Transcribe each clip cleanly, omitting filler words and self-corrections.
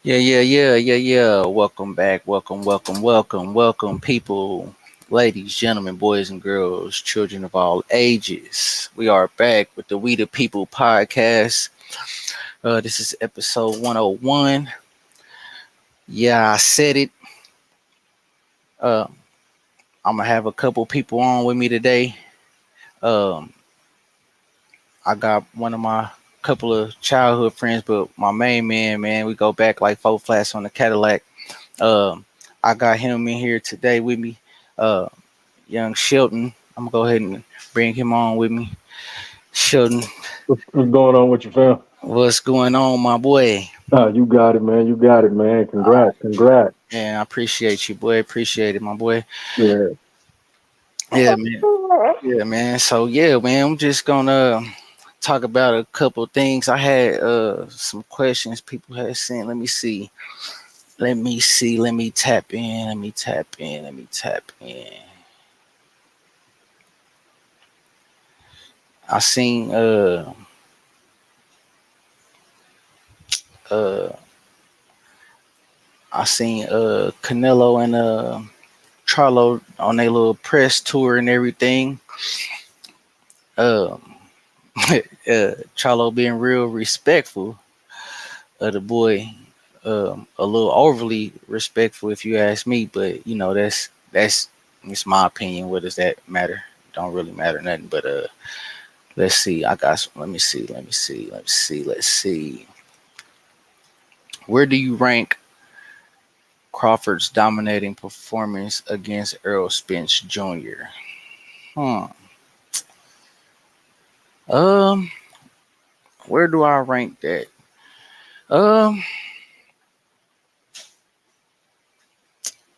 Yeah. Welcome back. Welcome, people, ladies, gentlemen, boys and girls, children of all ages. We are back with the We the People podcast. This is episode 101. Yeah, I said it. Uh, I'm gonna have a couple people on with me today. Um, I got one of my couple of childhood friends, but my main man, we go back like four flats on the Cadillac. Um, I got him in here today with me. Uh, Young Shelton. I'm gonna go ahead and bring him on with me. Shelton, What's going on with your fam? what's going on, my boy? You got it, man. You got it, man. Congrats, congrats. Man, I appreciate you, boy. Appreciate it, my boy. Yeah. Yeah, man. Yeah, man. So yeah, man, I'm just gonna talk about a couple things. I had some questions people had sent. Let me see. Let me tap in. Let me tap in. I seen uh Canelo and Charlo on their little press tour and everything. Um, Charlo being real respectful of the boy, a little overly respectful if you ask me. But you know that's it's my opinion. What does that matter? Don't really matter nothing. But let's see. I got some. Let's see. Where do you rank Crawford's dominating performance against Errol Spence Jr.? Hmm. Um, where do I rank that? Um,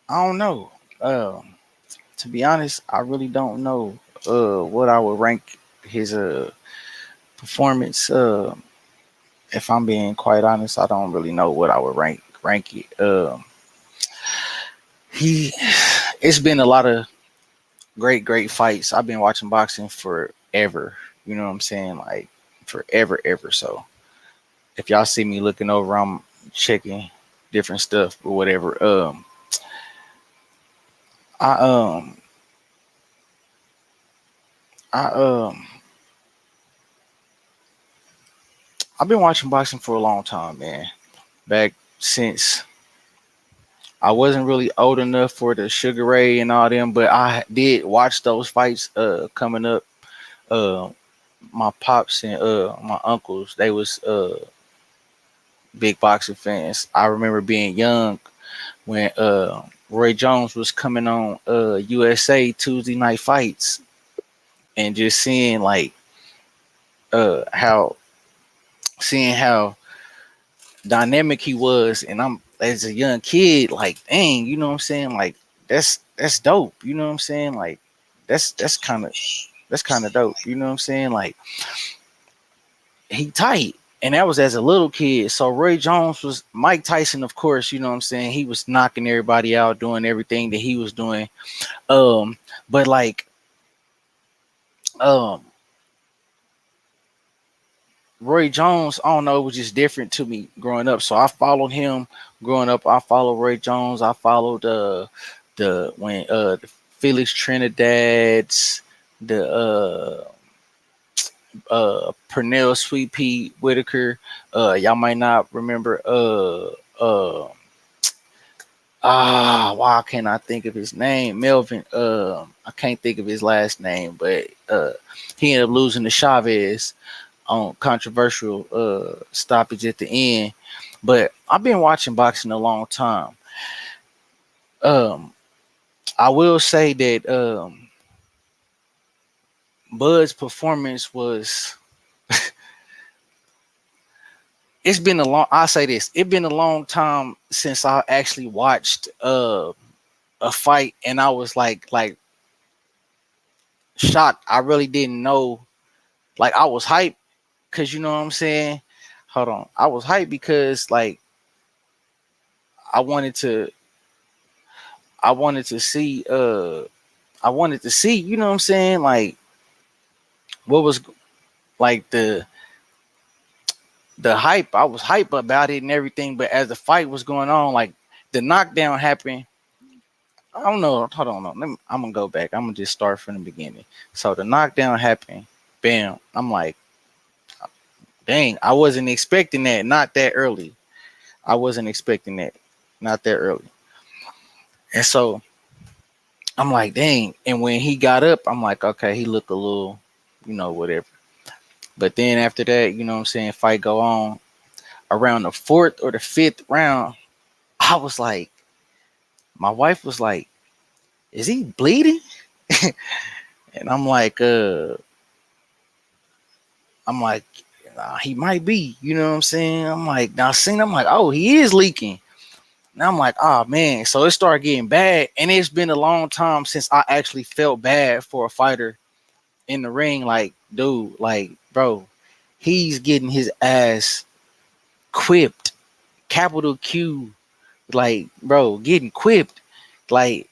I don't know. To be honest, I really don't know what I would rank his performance. If I'm being quite honest, I don't really know what I would rank it. He it's been a lot of great fights. I've been watching boxing forever. You know what I'm saying? Like forever ever. So if y'all see me looking over, I'm checking different stuff or whatever. I um I I've been watching boxing for a long time, man. Back since I wasn't really old enough for the Sugar Ray and all them, but I did watch those fights coming up. Uh my pops and my uncles, they was big boxing fans. I remember being young when Roy Jones was coming on USA Tuesday night fights and just how seeing how dynamic he was, and I'm as a young kid like, dang, you know what I'm saying, like that's dope, you know what I'm saying, like that's kind of dope, you know what I'm saying, like he tight. And that was as a little kid. So Roy Jones was Mike Tyson, of course, you know what I'm saying, he was knocking everybody out, doing everything that he was doing. But like um Roy Jones, I don't know, it was just different to me growing up. So I followed him growing up. I followed Roy Jones. I followed the when the Felix Trinidad's, the Pernell Sweet Pea Whitaker. Y'all might not remember why can't I think of his name? Melvin. I can't think of his last name, but he ended up losing to Chavez on controversial stoppage at the end. But I've been watching boxing a long time. Um, I will say that Bud's performance was. It's been a long. I say this. It's been a long time since I actually watched a fight, and I was like shocked. I really didn't know. Like I was hyped because you know what I'm saying. Hold on, I was hyped because like I wanted to. I wanted to see. I wanted to see. You know what I'm saying? Like what was like the hype, I was hype about it and everything, but as the fight was going on, like the knockdown happened. I don't know. Hold on. I'm gonna go back. I'm gonna just start from the beginning. So the knockdown happened. Bam. I'm like, dang, I wasn't expecting that. Not that early. I wasn't expecting that. Not that early. And so I'm like, dang. And when he got up, I'm like, okay, he looked a little, whatever. But then after that, what I'm saying, fight go on. Around the fourth or the fifth round, I was like, my wife was like, is he bleeding? And I'm like, nah, he might be, you know what I'm saying? I'm like, oh, he is leaking. Now I'm like, oh man. So it started getting bad. And it's been a long time since I actually felt bad for a fighter in the ring. Like, dude, like, bro, he's getting his ass quipped. Capital Q, like, bro, getting quipped. Like,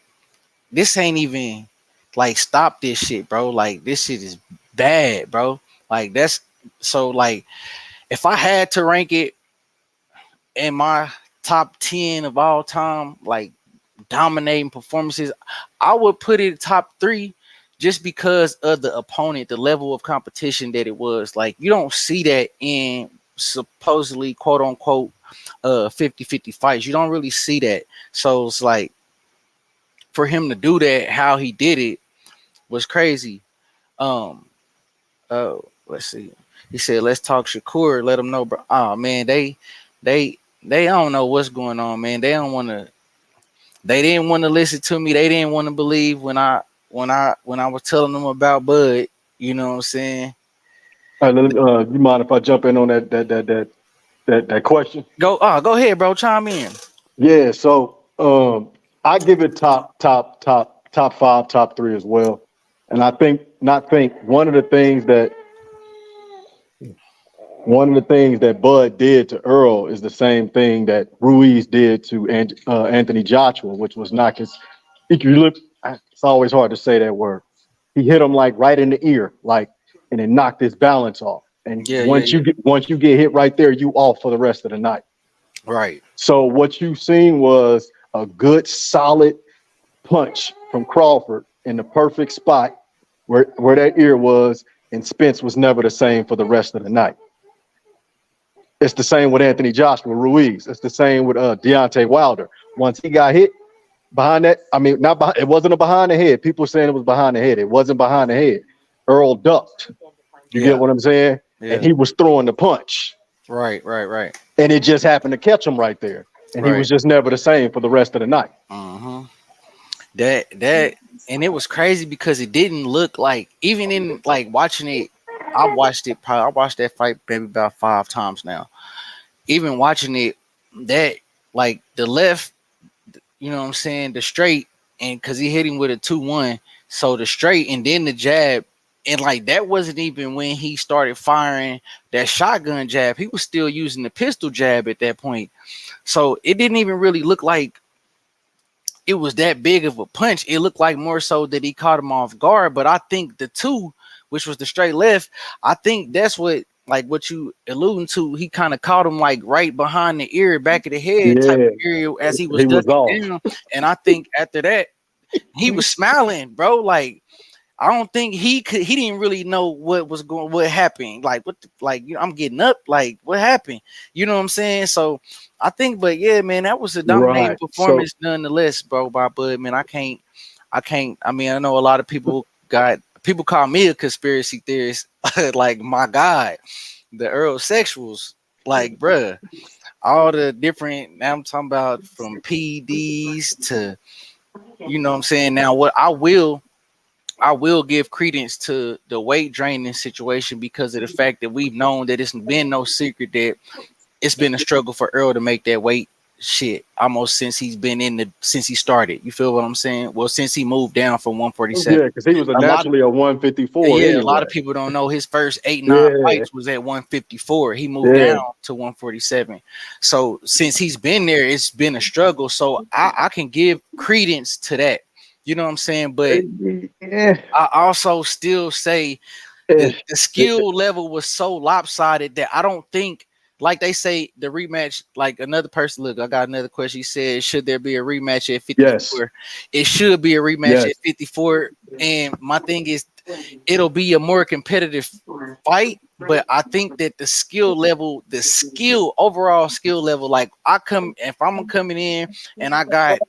this ain't even like stop this shit, bro. Like, this shit is bad, bro. Like, that's so like if I had to rank it in my top 10 of all time, like dominating performances, I would put it top 3 just because of the opponent, the level of competition that it was. Like, you don't see that in supposedly quote unquote 50-50 fights. You don't really see that. So it's like for him to do that, how he did it was crazy. Um let's see. He said, let's talk Shakur, let them know, bro. Oh man, they don't know what's going on, man. They didn't want to listen to me. They didn't want to believe when I was telling them about Bud. You know what I'm saying? All right, you mind if I jump in on that question? Go ahead, bro. Chime in. Yeah. So I give it top five, top three as well. And I think not think one of the things that Bud did to Earl is the same thing that Ruiz did to Anthony Joshua, which was knock his. If you look, it's always hard to say that word. He hit him like right in the ear, like, and it knocked his balance off. And Yeah, once you get hit right there, you off for the rest of the night. right. So what you seen was a good solid punch from Crawford in the perfect spot where that ear was, and Spence was never the same for the rest of the night. It's the same with Anthony Joshua Ruiz. It's the same with Deontay Wilder. Once he got hit behind that, I mean, not behind, it wasn't a behind the head. People saying it was behind the head. It wasn't behind the head. Earl ducked. You get what I'm saying? Yeah. And he was throwing the punch. Right. And it just happened to catch him right there. And he was just never the same for the rest of the night. That and it was crazy because it didn't look like, even in like watching it, I watched that fight maybe about 5 times now. Even watching it, that like the left, you know what I'm saying, the straight, and because he hit him with a 2-1, so the straight and then the jab, and like that wasn't even when he started firing that shotgun jab. He was still using the pistol jab at that point, so it didn't even really look like it was that big of a punch. It looked like more so that he caught him off guard. But I think the 2, which was the straight left, I think that's what, like what you alluding to, he kind of caught him like right behind the ear, back of the head type of area as he was ducking down. And I think after that, he was smiling, bro. Like, I don't think he didn't really know what happened. Like, I'm getting up, like, what happened? You know what I'm saying? So I think, but yeah, man, that was a dominating performance nonetheless, bro, by Bud. Man, I can't, I mean, I know a lot of people call me a conspiracy theorist, like, my God, the Earl sexuals, like, bruh, all the different, now I'm talking about from PEDs to, you know what I'm saying? Now, what I will give credence to the weight draining situation because of the fact that we've known that it's been no secret that it's been a struggle for Earl to make that weight shit almost since he started. You feel what I'm saying? Well, since he moved down from 147. Yeah, because he was naturally a 154. Yeah, anyway. A lot of people don't know his first 8-9 fights was at 154. He moved down to 147. So since he's been there, it's been a struggle. So I can give credence to that. You know what I'm saying? But I also still say the skill level was so lopsided that I don't think like they say, the rematch, like another person, look, I got another question. He said, should there be a rematch at Yes. 54? It should be a rematch Yes. at 54. And my thing is, it'll be a more competitive fight. But I think that the skill level, overall skill level, like if I'm coming in and I got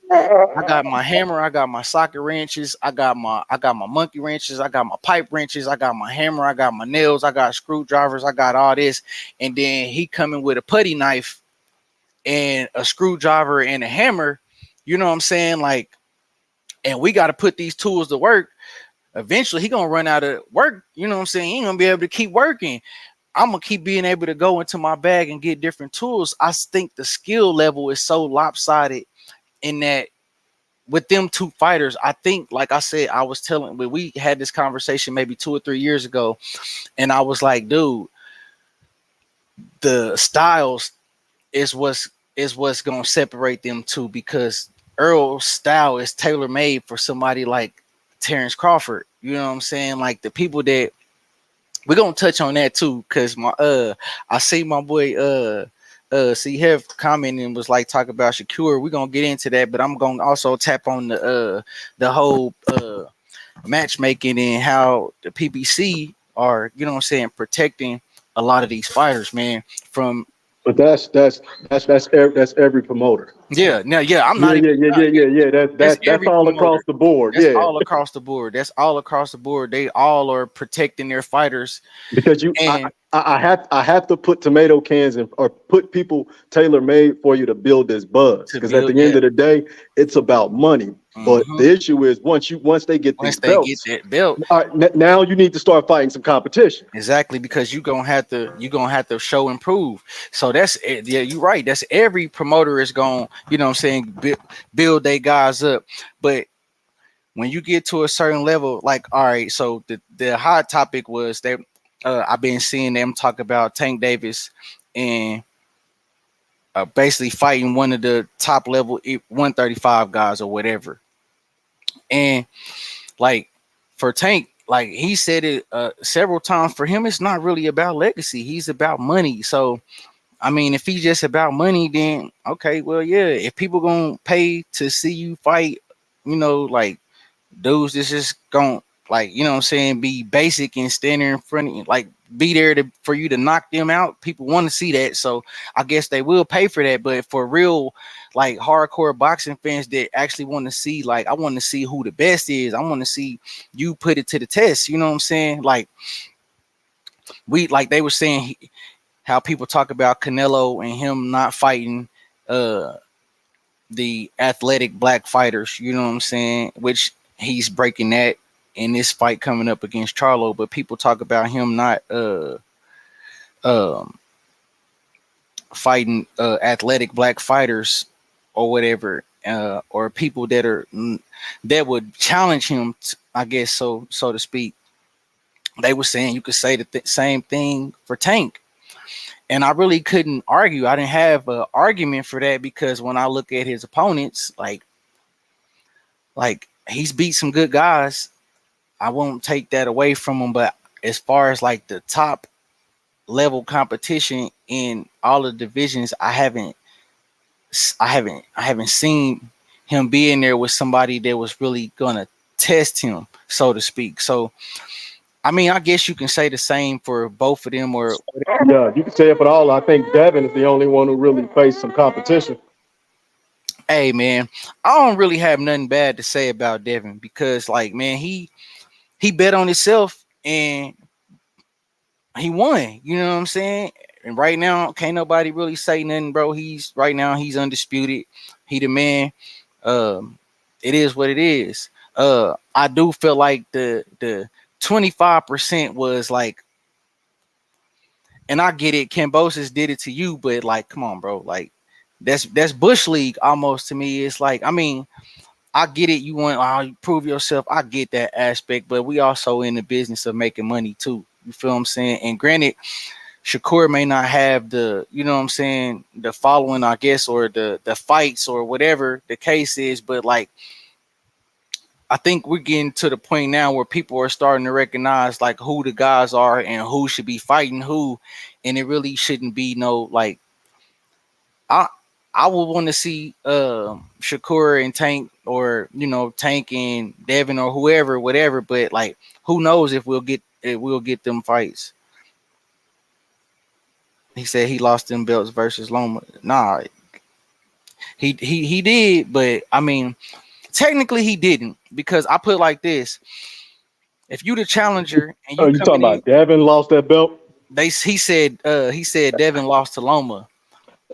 my hammer, I got my socket wrenches, I got my monkey wrenches, I got my pipe wrenches, I got my hammer, I got my nails, I got screwdrivers, I got all this, and then he coming with a putty knife and a screwdriver and a hammer, you know what I'm saying? Like, and we got to put these tools to work. Eventually he gonna run out of work, you know what I'm saying? He ain't gonna be able to keep working. I'm gonna keep being able to go into my bag and get different tools. I think the skill level is so lopsided in that with them two fighters. I think, like I said, I was telling, we had this conversation maybe 2 or 3 years ago, and I was like, dude, the styles is what's gonna separate them two, because Earl's style is tailor made for somebody like Terrence Crawford. You know what I'm saying? Like the people that we're gonna touch on that too, because I see my boy see Hev commenting and was like talk about Shakur. We're gonna get into that, but I'm gonna also tap on the whole matchmaking and how the PBC are, you know what I'm saying, protecting a lot of these fighters, man, from But that's every promoter. yeah, now yeah, I'm Yeah, not even yeah, yeah, yeah, yeah, yeah. that's That's every all across promoter. the board. That's Yeah, all across the board. That's all across the board. They all are protecting their fighters. because And I have to put tomato cans in, or put people tailor made for you to build this buzz. to Because at build, the yeah. end of the day, it's about money. But hmm the issue is once they get Once these they get belts, that belt, all right, now you need to start fighting some competition. exactly, because you gonna have to show and prove. So that's yeah, you're right. That's every promoter is going, you know what I'm saying, build their guys up. But when you get to a certain level, like, all right, so the hot topic was that I've been seeing them talk about Tank Davis and basically fighting one of the top level 135 guys or whatever. And like for Tank, like he said it several times, for him, it's not really about legacy. He's about money. So, I mean, if he's just about money, then okay, well, yeah, if people gonna pay to see you fight, like dudes that's just going, like, you know what I'm saying, be basic and stand there in front of you, like be there for you to knock them out. People want to see that. So I guess they will pay for that. But for real, like hardcore boxing fans that actually want to see, like, I want to see who the best is. I want to see you put it to the test. You know what I'm saying? Like they were saying how people talk about Canelo and him not fighting uh the athletic black fighters, you know what I'm saying? Which he's breaking that in this fight coming up against Charlo, but people talk about him not um fighting athletic black fighters or whatever, or people that would challenge him, I guess, so to speak. They were saying you could say the same thing for Tank. And I really couldn't argue. I didn't have an argument for that, because when I look at his opponents, like he's beat some good guys. I won't take that away from him, but as far as like the top level competition in all the divisions, I haven't seen him be in there with somebody that was really gonna test him, so to speak. So I mean, I guess you can say the same for both of them. Or Yeah, you can say it for all. I think Devin is the only one who really faced some competition. hey man, I don't really have nothing bad to say about Devin, because like, man, he bet on himself and he won. You know what I'm saying? And right now, can't nobody really say nothing, bro. He's undisputed. He the man. Um, it is what it is. I do feel like the 25% was like, and I get it, Cambosis did it to you, but like, come on, bro. Like that's Bush League almost to me. It's like, I mean, I get it. You want you prove yourself. I get that aspect, but we also in the business of making money too. You feel what I'm saying? And granted, Shakur may not have the, you know what I'm saying, the following, I guess, or the fights or whatever the case is, but like I think we're getting to the point now where people are starting to recognize like who the guys are and who should be fighting who and it really shouldn't be no like I I would want to see Shakur and Tank, or Tank and Devin, or whoever, whatever. But like, who knows if we'll get them fights. He said he lost them belts versus Loma. Nah, he did, but I mean, technically he didn't, because I put it like this: if you the challenger and Oh, you you talking coming in, about Devin lost that belt? he said Devin lost to Loma,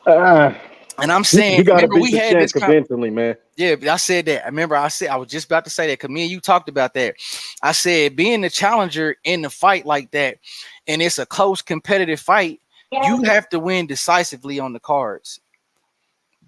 Uh, and I'm you saying, got to remember beat we the had champ this convincingly, man. yeah, but I said that. I remember I was just about to say that, because me and you talked about that. I said being the challenger in the fight like that, and it's a close competitive fight, you have to win decisively on the cards.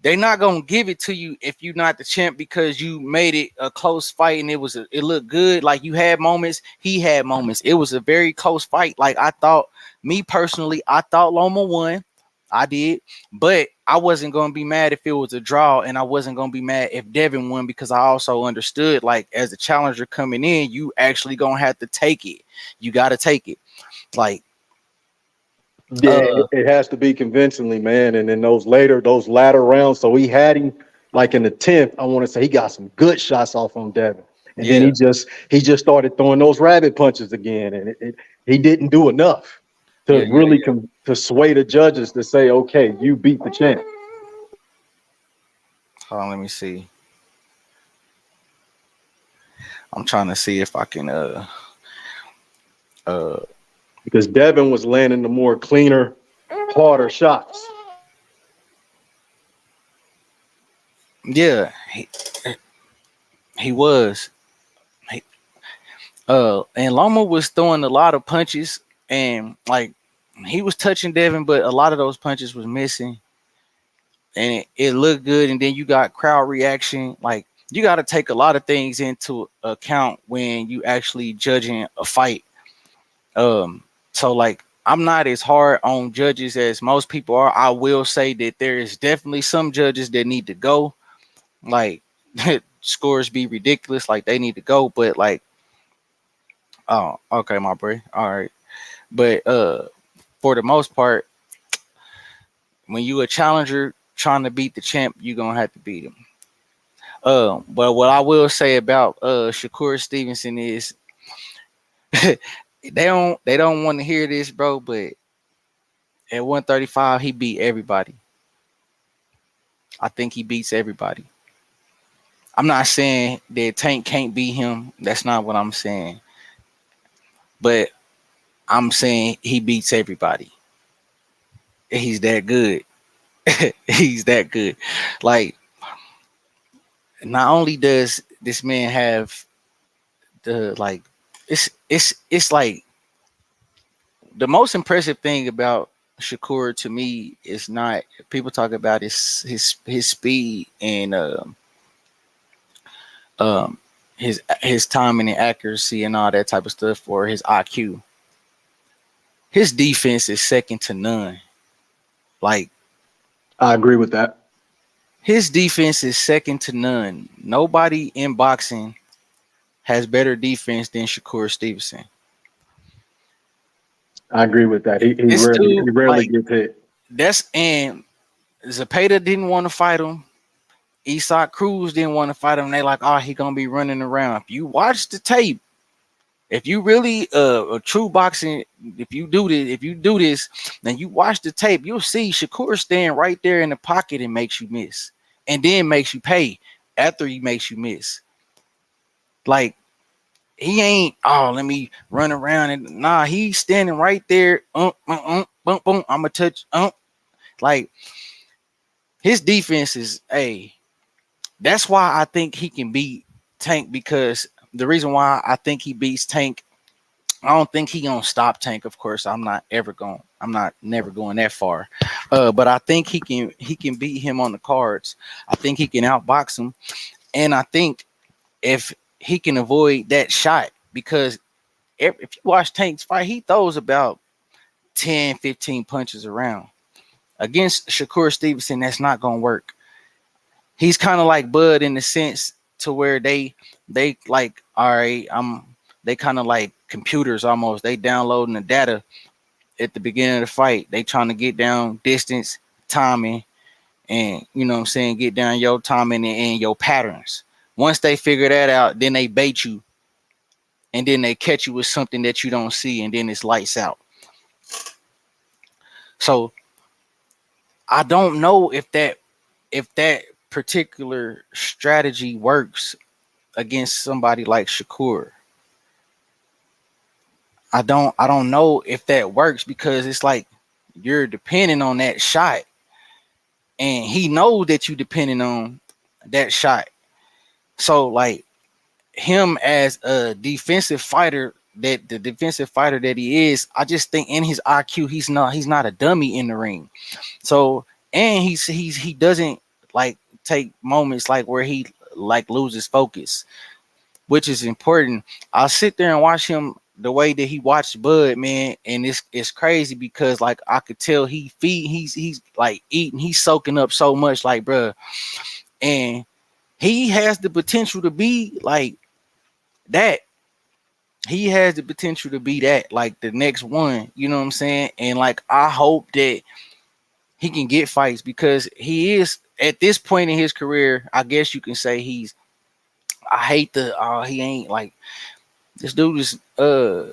They're not gonna give it to you if you're not the champ, because you made it a close fight and it looked good. Like, you had moments, he had moments. It was a very close fight. Like, I thought, me personally, I thought Loma won. I did, but I wasn't gonna be mad if it was a draw, and I wasn't gonna be mad if Devin won, because I also understood, like, as a challenger coming in, you actually gonna have to take it. You gotta take it. Like, Yeah, it has to be convincingly, man. And then those latter rounds. So he had him like in the 10th. I want to say he got some good shots off on Devin, and then yeah, he just started throwing those rabbit punches again, and he didn't do enough to yeah, yeah, really yeah. to sway the judges to say, okay, you beat the champ. Hold on, let me see. I'm trying to see if I can uh Because Devin was landing the more cleaner, harder shots. yeah, he was. He, and Loma was throwing a lot of punches, and like, he was touching Devin, but a lot of those punches was missing, and it looked good. And then you got crowd reaction. Like, you got to take a lot of things into account when you actually judging a fight. So like, I'm not as hard on judges as most people are. I will say that there is definitely some judges that need to go. Like, scores be ridiculous. Like, they need to go, but like, oh, okay, my boy. All right. But for the most part, when you a challenger trying to beat the champ, you're gonna have to beat him. But what I will say about Shakur Stevenson is they don't want to hear this, bro. But at 135, he beat everybody. I think he beats everybody. I'm not saying that Tank can't beat him. That's not what I'm saying. But I'm saying he beats everybody. He's that good. He's that good. Like, not only does this man have the like, it's like, the most impressive thing about Shakur to me is not, people talk about his speed and um his timing and accuracy and all that type of stuff, or his IQ. His defense is second to none. Like, I agree with that. his defense is second to none. Nobody in boxing has better defense than Shakur Stevenson. I agree with that. This He dude, rarely like, gets hit. and Zapata didn't want to fight him. Isaac Cruz didn't want to fight him. They like, oh, he gonna be running around. If you watch the tape, if you really a true boxing, if you do this, then you watch the tape, you'll see Shakur stand right there in the pocket and makes you miss, and then makes you pay after he makes you miss. Like, he ain't, oh, let me run around, and nah, he's standing right there. Boom, boom. I'ma touch. Like, his defense is a. That's why I think he can beat Tank, because the reason why I think he beats Tank, I don't think he gonna stop Tank. Of course, I'm not never going that far. But I think he can beat him on the cards. I think he can outbox him, and I think if he can avoid that shot, because if you watch Tank's fight, he throws about 10, 15 punches around. Against Shakur Stevenson, that's not gonna work. He's kind of like Bud in the sense to where they like, all right, they kind of like computers almost. They downloading the data, at the beginning of the fight. They trying to get down distance, timing, and you know what I'm saying, get down your timing and your patterns. Once they figure that out, then they bait you, and then they catch you with something that you don't see, and then it's lights out. So I don't know if that particular strategy works against somebody like Shakur. I don't know if that works because it's like you're depending on that shot, and he knows that you depending on that shot. So like him as a defensive fighter, that the defensive fighter that he is, I just think in his IQ he's not a dummy in the ring. So and he doesn't like take moments like where he like loses focus, which is important. I'll sit there and watch him the way that he watched Bud, man, and it's crazy because like I could tell he's like eating, he's soaking up so much, like bruh, and he has the potential to be like that. He has the potential to be that, like the next one, you know what I'm saying? And like I hope that he can get fights because he is at this point in his career, I guess you can say I hate he ain't like this dude is a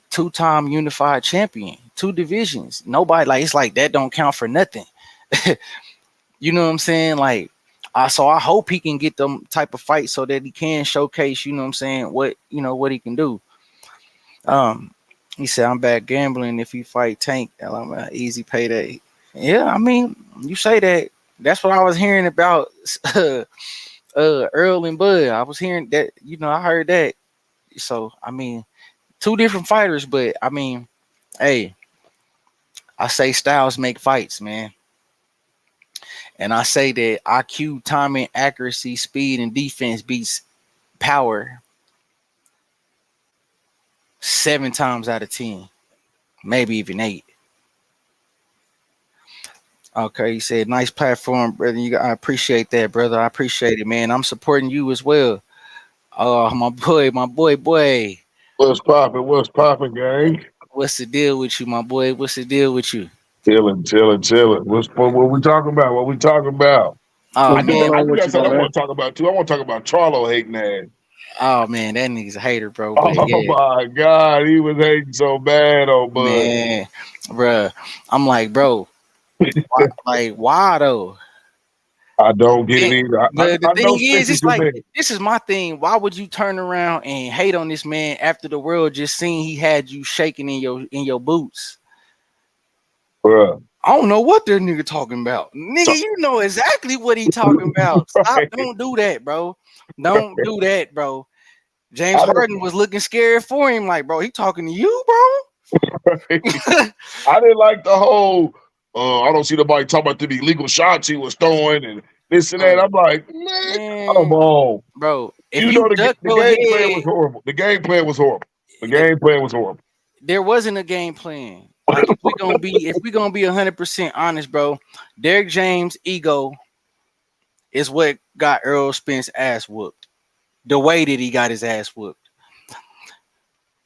two-time unified champion, two divisions. Nobody like it's like that don't count for nothing. You know what I'm saying? Like so I hope he can get them type of fights so that he can showcase, you know what I'm saying, what he can do. Um he said I'm back gambling if he fight Tank. I'm easy payday. Yeah, I mean, you say that. That's what I was hearing about Earl and Bud. I was hearing that, I heard that. So I mean, two different fighters, but I mean, hey, I say styles make fights, man. And I say that IQ, timing, accuracy, speed, and defense beats power 7 times out of 10, maybe even 8. Okay, he said, nice platform, brother. I appreciate that, brother. I appreciate it, man. I'm supporting you as well. Oh, my boy. What's poppin'? What's poppin', gang? What's the deal with you, my boy? What's the deal with you? Chillin'. What we talking about? What we talking about? Oh What's man, going I on do with got you, my something I man? want to talk about too. I want to talk about Charlo hating ass. oh man, that nigga's a hater, bro. But Oh yeah, my God, he was hating so bad on Bud. man, bruh. I'm like, bro, why though? I don't get it Then- either. But the I know thing is, Spence is it's your like man, this is my thing. Why would you turn around and hate on this man after the world just seen he had you shaking in your boots? bruh. I don't know what that nigga talking about. Nigga, So, you know exactly what he talking about. Stop, don't do that, bro. Don't do that, bro. James I Harden was looking scared for him, like, bro, he talking to you, bro. I didn't like the whole. I don't see nobody talking about the illegal shots he was throwing and this and that. Bro, I'm like, man, come man, on. bro, if You you know duck the your game plan was head, horrible. The game plan was horrible. The that game plan was horrible. there wasn't a game plan. Like if we gonna be 100% honest, bro, Derrick James' ego is what got Earl Spence ass whooped. The way that he got his ass whooped.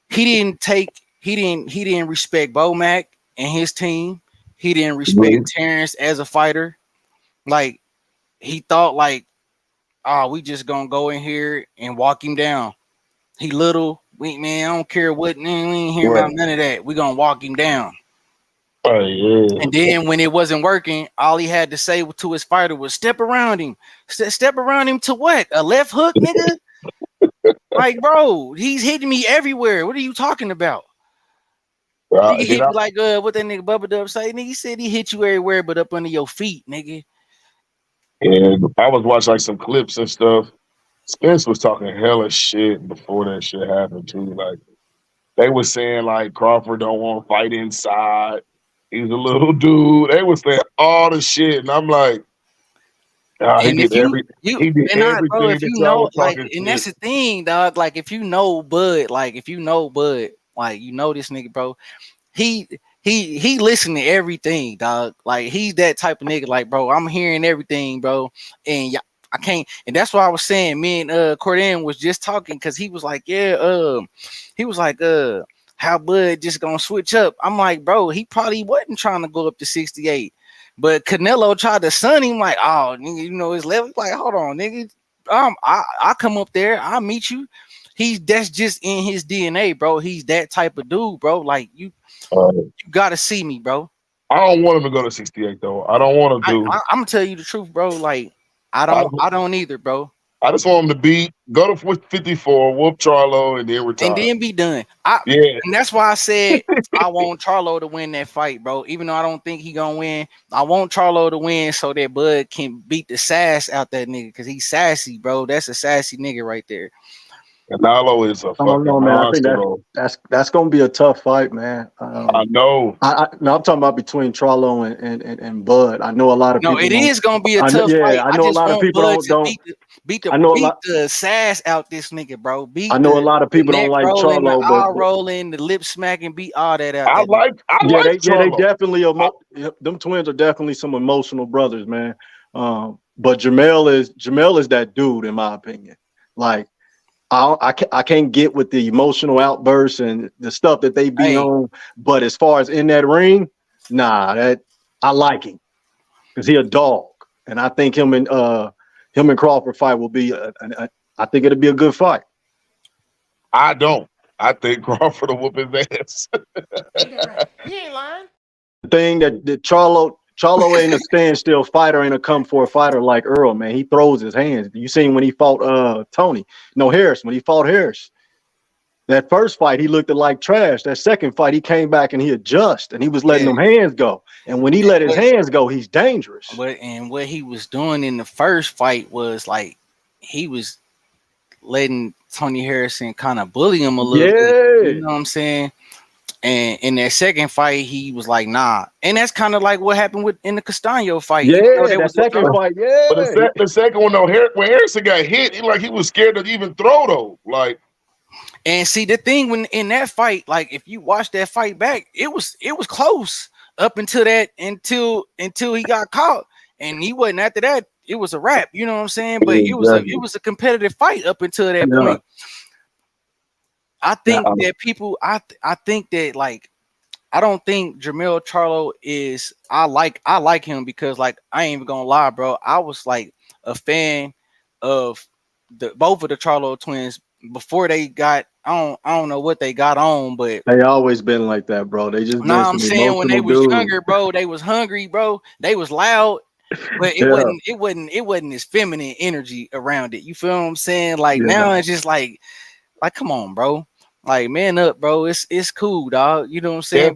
He didn't respect Bomac and his team. He didn't respect Really? Terrence as a fighter. Like he thought like, oh, we just gonna go in here and walk him down. He little, man, I don't care what, man, we ain't hearing about Right. none of that. We gonna walk him down. Oh yeah. And then when it wasn't working, all he had to say to his fighter was step around him. Step around him to what? A left hook, nigga? Like, bro, he's hitting me everywhere. What are you talking about? Nigga Then hit me like what that nigga Bubba Dub say. Nigga said he hit you everywhere but up under your feet, nigga. I was watching like some clips and stuff. Spence was talking hella shit before that shit happened too. Like they was saying like Crawford don't want to fight inside. He's a little dude. They was saying all the shit, and I'm like, ah, And if he did and I, bro, everything if that you y'all know, was like, talking and shit. that's the thing, dog. Like, if you know Bud, like, this nigga, bro. He listen to everything, dog. Like, he's that type of nigga. Like, bro, I'm hearing everything, bro. And I can't. And that's why I was saying, me and Cordan was just talking because he was like, yeah, he was like, how Bud just gonna switch up. I'm like, bro, he probably wasn't trying to go up to 68. But Canelo tried to sun him like, oh, nigga, you know his level. Like, hold on, nigga. I come up there, I'll meet you. That's just in his DNA, bro. He's that type of dude, bro. Like you gotta see me, bro. I don't want him to go to 68 though. I don't want him to. I'm gonna tell you the truth, bro. Like I don't either, bro. I just want him to go to 54, whoop Charlo, and then retire. And then be done. And that's why I said I want Charlo to win that fight, bro. Even though I don't think he gonna win, I want Charlo to win so that Bud can beat the sass out that nigga because he's sassy, bro. That's a sassy nigga right there. Canelo is a fucking man. I think monster, that's gonna be a tough fight, man. I know. I'm talking about between Charlo and Bud. I know a lot of people. No, it is gonna be a tough fight. I know a lot of people don't beat the sass out this nigga, bro. I know a lot of people don't like Charlo, but rolling, the lip smacking, beat all that out. I like they definitely them twins are definitely some emotional brothers, man. But Jamel is that dude, in my opinion. Like I can't get with the emotional outbursts and the stuff that they be on. But as far as in that ring, that I like him because he a dog, and I think him and Crawford fight will be. I think it'll be a good fight. I don't. I think Crawford will whoop his ass. He ain't lying. The thing that Charlo ain't a standstill fighter, ain't a come for a fighter like Earl, man. He throws his hands. You seen when he fought Harris, when he fought Harris. That first fight, he looked like trash. That second fight, he came back and he adjusted and he was letting them hands go. And when he let his hands go, he's dangerous. What he was doing in the first fight was like he was letting Tony Harrison kind of bully him a little bit. You know what I'm saying? And in that second fight, he was like, nah. And that's kind of like what happened in the Castaño fight. Yeah, that second fight, yeah. But the second one, though, when Harrison got hit, he was scared to even throw, though. Like, and see, the thing when in that fight, like if you watch that fight back, it was close up until he got caught. And he wasn't after that, it was a wrap. You know what I'm saying? But it was a competitive fight up until that point. I think I think that like I don't think Jermell Charlo is I like him because like I ain't even gonna lie, bro. I was like a fan of both of the Charlo twins before they got I don't know what they got on, but they always been like that, bro. They just I'm saying when they was younger, bro, they was hungry, bro. They was loud. But it wasn't this feminine energy around it. You feel what I'm saying? Like now it's just like come on, bro. Like man up, bro. It's cool, dog. You know what I'm saying?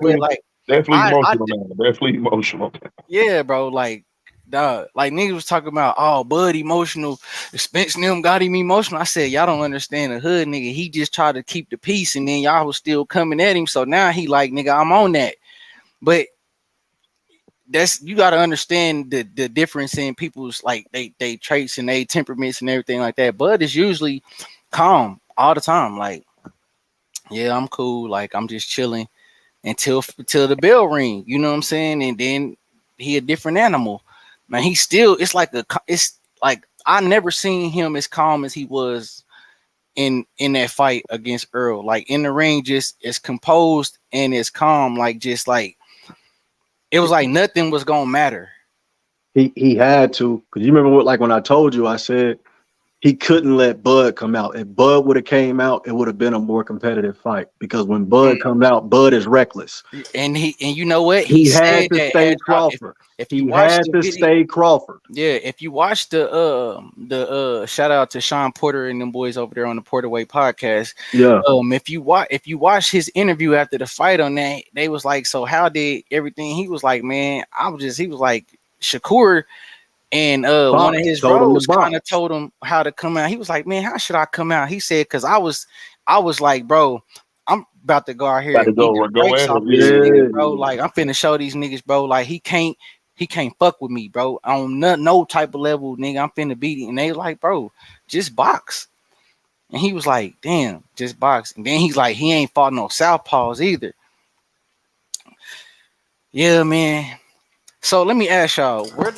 Definitely emotional. Yeah, bro. Like dog. Like niggas was talking about Bud emotional. Spence and them got him emotional. I said y'all don't understand the hood, nigga. He just tried to keep the peace, and then y'all was still coming at him. So now he like, nigga, I'm on that. But you got to understand the difference in people's like they traits and they temperaments and everything like that. Bud is usually calm all the time. Like, yeah, I'm cool. Like I'm just chilling until the bell ring. You know what I'm saying? And then he a different animal. Man, it's like I never seen him as calm as he was in that fight against Earl. Like in the ring, just as composed and as calm. Like just like. It was like nothing was gonna matter. He had to, because you remember when I told you, I said he couldn't let Bud come out. If Bud would have came out, it would have been a more competitive fight. Because when Bud comes out, Bud is reckless. And you know what? He had to stay Crawford. If he had to stay Crawford. Yeah, if you watch the shout out to Sean Porter and them boys over there on the Porter Way podcast. Yeah. If you watch his interview after the fight on that, they was like, so how did everything? He was like, man, he was like Shakur. And one of his bros kind of told him how to come out. He was like, man, how should I come out? He said, because I was like, bro, I'm about to go out here and go nigga, bro. Like I'm finna show these niggas, bro. Like he can't fuck with me, bro. On no type of level, nigga. I'm finna beat him. And they like, bro, just box. And he was like, damn, just box. And then he's like, he ain't fought no southpaws either. Yeah, man. So let me ask y'all, where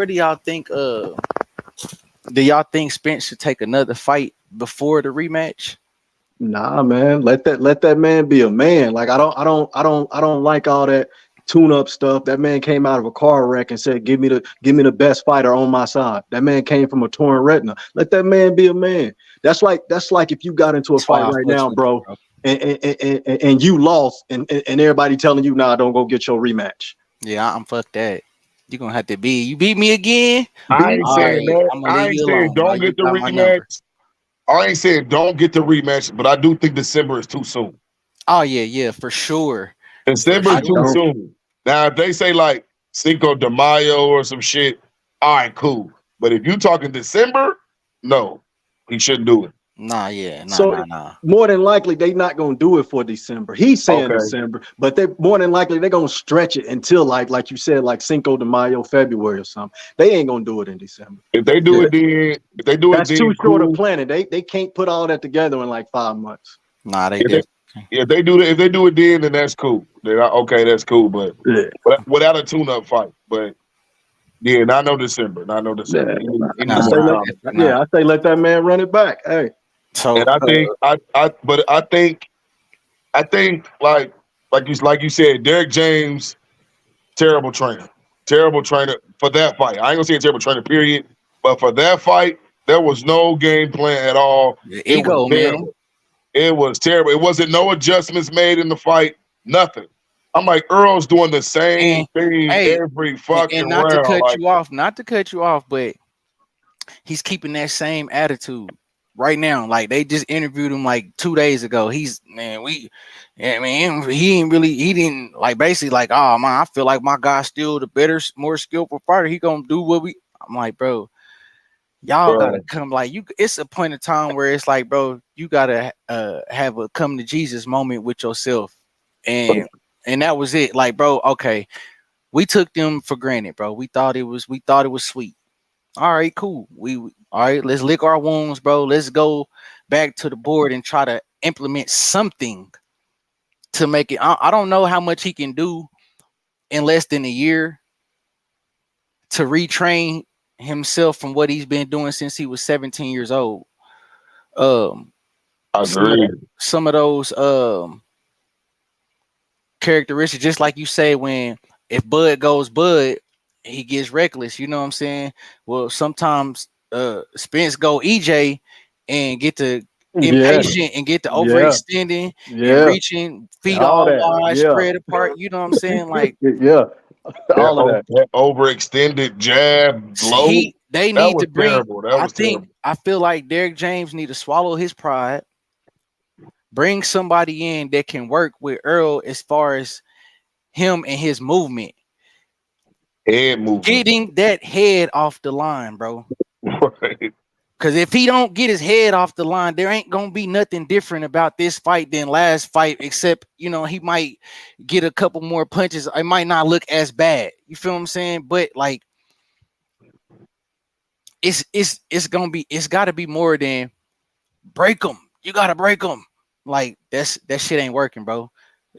do y'all think Spence should take another fight before the rematch? Nah, man. Let that man be a man. Like I don't like all that tune-up stuff. That man came out of a car wreck and said, give me the best fighter on my side. That man came from a torn retina. Let that man be a man. That's like if you got into a fight right now, bro, and you lost and everybody telling you, nah, don't go get your rematch. Yeah, I'm fuck that. You're gonna have to be. You beat me again. I ain't saying that. I'm gonna I leave ain't you saying alone. don't get the rematch. I ain't saying don't get the rematch, but I do think December is too soon. Oh yeah, for sure. December is too soon. Now, if they say like Cinco de Mayo or some shit, all right, cool. But if you talking December, no, he shouldn't do it. Nah. More than likely, they not gonna do it for December. He's saying December, but they more than likely they're gonna stretch it until like you said, like Cinco de Mayo, February or something. They ain't gonna do it in December. If they do it then, that's too short of planning. They can't put all that together in like 5 months. Nah, if they do it then that's cool. Then that's cool. But without a tune-up fight, but. Yeah, not no December. Yeah, I say let that man run it back. Hey. So and I think like you said, Derek James, terrible trainer for that fight. I ain't gonna say a terrible trainer, period. But for that fight, there was no game plan at all. It was terrible. It was terrible. It wasn't no adjustments made in the fight. Nothing. I'm like, Earl's doing the same thing every fucking round. Not to cut you off, but he's keeping that same attitude right now. Like they just interviewed him like 2 days ago. He didn't like basically like, oh man, I feel like my guy's still the better, more skillful fighter. He gonna do what I'm like, bro, y'all gotta come like you. It's a point in time where it's like, bro, you gotta have a come to Jesus moment with yourself, and that was it. Like, bro, okay, we took them for granted, bro. We thought it was sweet. All right, cool. All right, let's lick our wounds, bro. Let's go back to the board and try to implement something to make it. I don't know how much he can do in less than a year to retrain himself from what he's been doing since he was 17 years old. I agree. Some of those characteristics, just like you say, when if Bud goes Bud, he gets reckless. You know what I'm saying? Well, sometimes Spence go EJ and get to impatient and get to overextending and reaching, feet all wide, spread apart. You know what I'm saying? Like all of that overextended jab, low. They need to bring. I feel like Derek James need to swallow his pride. Bring somebody in that can work with Earl as far as him and his movement. Getting that head off the line, bro. Right. Because if he don't get his head off the line, there ain't gonna be nothing different about this fight than last fight, except he might get a couple more punches. It might not look as bad. You feel what I'm saying? But like, it's got to be more than break them. You gotta break them. Like that shit ain't working, bro.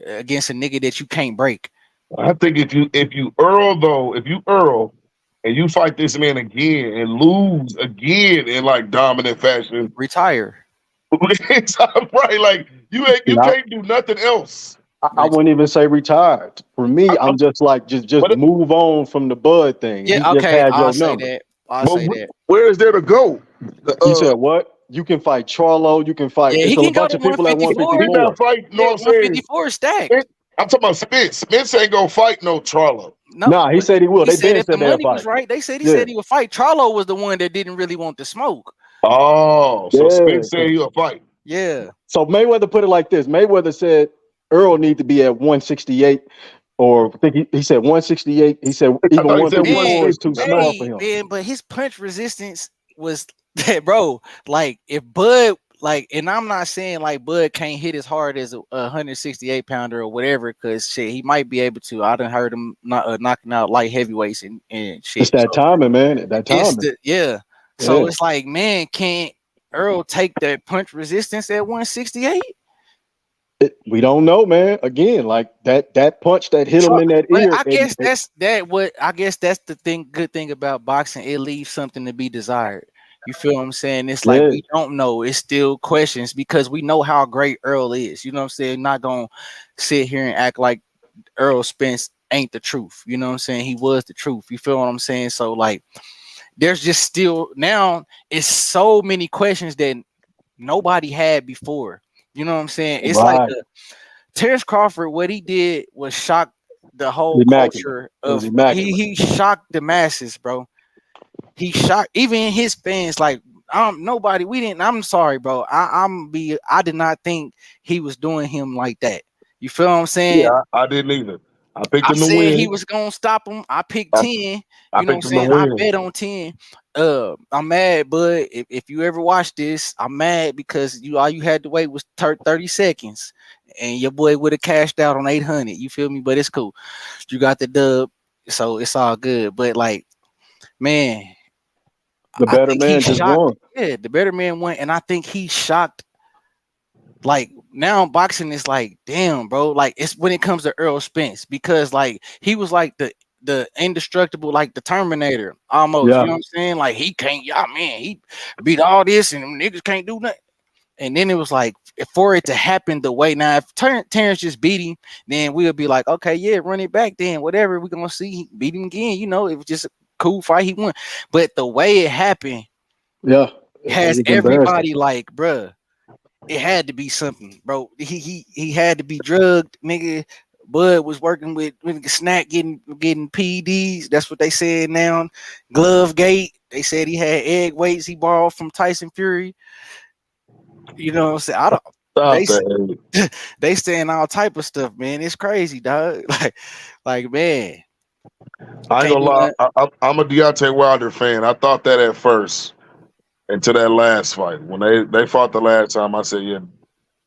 Against a nigga that you can't break. I think if you Earl and you fight this man again and lose again in like dominant fashion, retire. Right, like you can't do nothing else. I wouldn't even say retired. For me, I'm just like just move on from the Bud thing. Yeah, okay. I'll say that. Where is there to go? You said what? You can fight Charlo. You can fight. Yeah, he can go to people at 154. He not fight. No, I'm saying 154 stacked. I'm talking about Spence. Spence ain't gonna fight no Charlo. No, he said he will. They said the money was right. They said he said he would fight. Charlo was the one that didn't really want the smoke. Oh, so Spence said he'll fight. Yeah. So Mayweather put it like this. Mayweather said Earl need to be at 168. Or I think he said 168. He said even 154 is too small for him. Man, but his punch resistance was that, bro. Like if Bud, like, and I'm not saying like Bud can't hit as hard as a 168 pounder or whatever, because shit, he might be able to. I done heard him knocking out light heavyweights and shit. It's that timing, man. That timing. So it's like, man, can't Earl take that punch resistance at 168? We don't know, man. Again, like that punch that hit him in that ear. I guess that's the thing. Good thing about boxing, it leaves something to be desired. You feel what I'm saying? It's like Yeah. we don't know. It's still questions because we know how great Earl is. You know what I'm saying? Not gonna sit here and act like Earl Spence ain't the truth. You know what I'm saying? He was the truth. You feel what I'm saying? So like there's just still now it's so many questions that nobody had before. You know what I'm saying? It's like Right. Terrence Crawford, what he did was shock the whole Immaculate. culture It was of immaculate. he shocked the masses, bro. He shocked even his fans. Like nobody, we didn't. I'm sorry, bro. I did not think he was doing him like that. You feel what I'm saying? Yeah, I didn't either. I picked I him to said he win. was gonna stop him. I picked I, 10. I You know what I'm picked him to saying? I win. bet on 10. I'm mad, but if you ever watch this, I'm mad because all you had to wait was 30 seconds, and your boy would have cashed out on 800. You feel me? But it's cool. You got the dub, so it's all good. But like, man, The I better think he man just shocked. won. Yeah, the better man went, and I think he shocked. Like now, boxing is like, damn, bro. Like it's when it comes to Earl Spence because like he was like the indestructible, like the Terminator, almost. You Yeah. know what I'm saying? Like he can't, yeah, man, he beat all this, and them niggas can't do nothing. And then it was like for it to happen the way now, if Terrence just beat him, then we'll be like, okay, yeah, run it back, then whatever. We're gonna see he beat him again. You know, it was just a cool fight. He won, but the way it happened Yeah. It has was embarrassing. everybody like, bruh, it had to be something, bro. He had to be drugged, nigga. Bud was working with Snack getting PEDs. That's what they said now. Glove Gate. They said he had egg weights he borrowed from Tyson Fury. You know what I'm saying? I don't. Stop They that. they saying all type of stuff, man. It's crazy, dog. Like man, I ain't can't gonna do lie. nothing. I'm a Deontay Wilder fan. I thought that at first until that last fight. When they fought the last time, I said, yeah,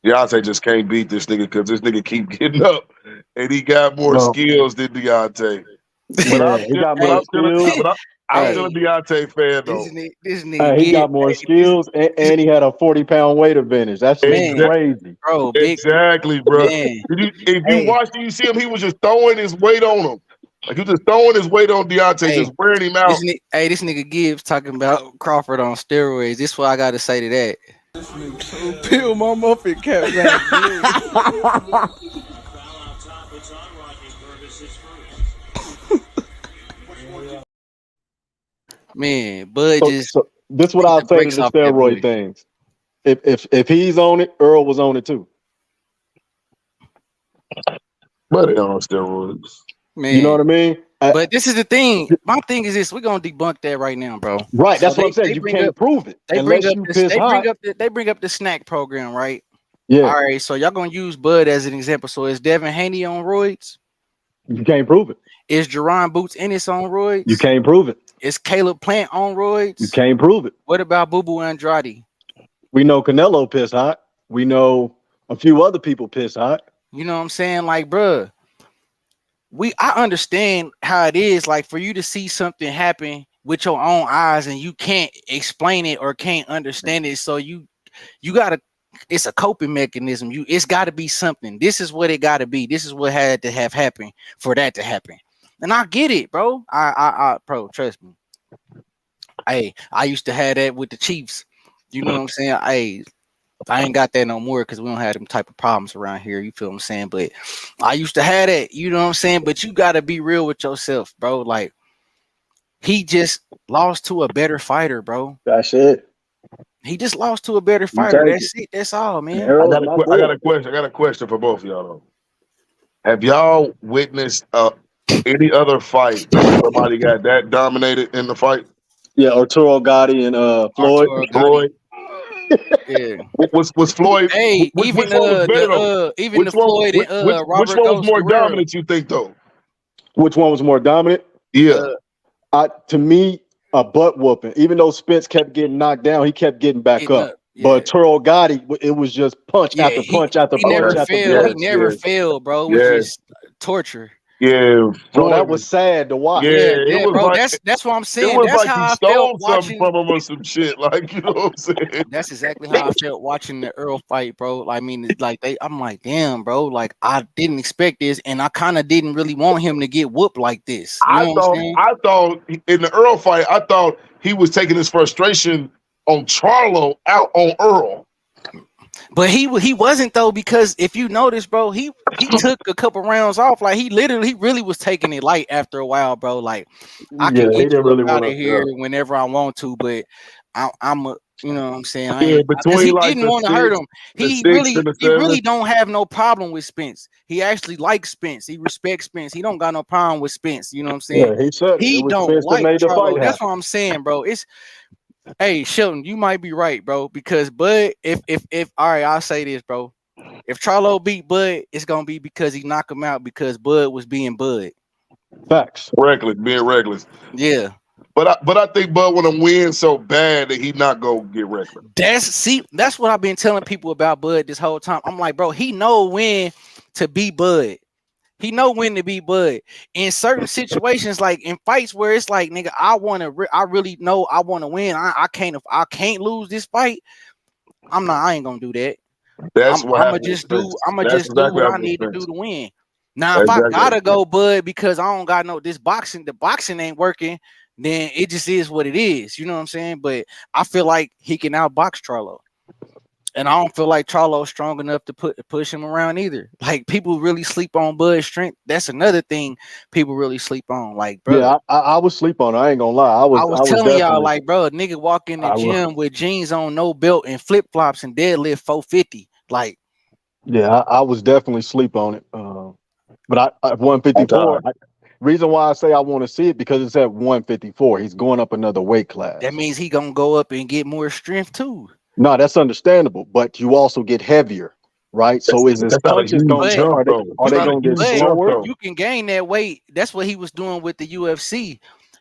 Deontay just can't beat this nigga because this nigga keep getting up and he got more Bro. skills than Deontay. But Yeah, he got more skills. I'm still a Hey, Deontay fan though. this nigga Hey, he get got more this skills, and he had a 40-pound weight advantage. That shit was man, crazy. bro, big Exactly, bro. man. If you Hey, watched it, you see him. He was just throwing his weight on him. Like he was just throwing his weight on Deontay, hey, just wearing him out. this nigga Gibbs talking about Crawford on steroids. This what I gotta say to that. Peel my muffin cap back. Man, Bud So, just so this is what beat I'll the say to brakes the off that boy. steroid things. If he's on it, Earl was on it too. But they on steroids. Man, You know what I mean? but this is the thing. My thing is this: we're gonna debunk that right now, bro. Right. So That's what I'm saying. You can't prove it unless you piss hot. they bring up the snack program, right? Yeah. All right, so y'all gonna use Bud as an example. So is Devin Haney on roids? You can't prove it. Is Jerron Boots Ennis on roids? You can't prove it. Is Caleb Plant on roids? You can't prove it. What about Boo Boo Andrade? We know Canelo piss hot. We know a few other people piss hot. You know what I'm saying? Like, bruh, I understand how it is. Like, for you to see something happen with your own eyes and you can't explain it or can't understand it, so you gotta. It's a coping mechanism. It's got to be something. This is what it got to be. This is what had to have happened for that to happen. And I get it, bro. Bro, trust me. Hey, I used to have that with the Chiefs. You know what I'm saying? Hey, I ain't got that no more because we don't have them type of problems around here. You feel what I'm saying? But I used to have that. You know what I'm saying? But you got to be real with yourself, bro. Like, he just lost to a better fighter, bro. That's it. He just lost to a better fighter. That's it. That's all, man. I got a question. I got a question for both of y'all though. Have y'all witnessed any other fight that somebody got that dominated in the fight? Yeah, Arturo Gotti and Floyd. Arturo Gotti. Floyd. Yeah. Was Floyd? Hey, which even one was better though? even the Floyd and Robert which one was Ghost more Guerrero. dominant? You think though? Which one was more dominant? Yeah. To me, a butt whooping. Even though Spence kept getting knocked down, he kept getting back up. Yeah. But Arturo Gotti, it was just punch after punch after he punch never after failed. punch. He never failed, bro. It was just torture. Yeah, Bro, that was sad to watch. Yeah, it was bro. like, That's what I'm saying. It was That's like how he I stole felt something watching. from him or some shit. Like, you know what I'm saying? That's exactly how I felt watching the Earl fight, bro. I mean, like I'm like, damn, bro. Like I didn't expect this, and I kind of didn't really want him to get whooped like this. You know what I'm saying? I thought in the Earl fight, I thought he was taking his frustration on Charlo out on Earl. But he wasn't though, because if you notice, bro, he took a couple rounds off. Like he really was taking it light after a while, bro. Like I can he get didn't you really up out want of to. here whenever I want to, but I'm a, you know what I'm saying? I Yeah, ain't, because between he like didn't the want to hurt six, him. the He 6 and the really 7. don't have no problem with Spence. He actually likes Spence. He respects Spence. He don't got no problem with Spence. You know what I'm saying? Yeah, he said it. He It was don't Spence that like made the fight Charlo. That's happen. what I'm saying, bro. It's hey Shelton, you might be right, bro. Because Bud, if all right, I'll say this, bro. If Charlo beat Bud, it's gonna be because he knocked him out because Bud was being Bud. Facts. Reckless, being reckless. Yeah. But I think Bud want to win so bad that he not go get reckless. That's what I've been telling people about Bud this whole time. I'm like, bro, he know when to be Bud. He know when to be Bud. In certain situations, like in fights where it's like, nigga, I really know I want to win. I can't lose this fight. I ain't gonna do that. That's what I'm gonna happened with just do. Spence. I'm gonna That's just do exactly what what I happened with need to do Spence. to win. Now, if That's I exactly gotta what go Bud because I don't got no the boxing ain't working, then it just is what it is. You know what I'm saying? But I feel like he can outbox Charlo. And I don't feel like Charlo's strong enough to push him around either. Like people really sleep on Bud's strength. That's another thing people really sleep on. Like, bro, Yeah, I was sleep on it. I ain't gonna lie. I was I was telling y'all, definitely. like, bro, a nigga walk in the I was. gym with jeans on, no belt, and flip flops and deadlift 450. Like, Yeah, I was definitely sleep on it. But I Oh 154. God. Reason why I say I want to see it because it's at 154. He's going up another weight class. that means he gonna go up and get more strength too. No, that's understandable, but you also get heavier, right? So is his That's not a punches huge going? But jump Are they though. are It's they not a going to get huge but jump slower? though. you can gain that weight. That's what he was doing with the UFC.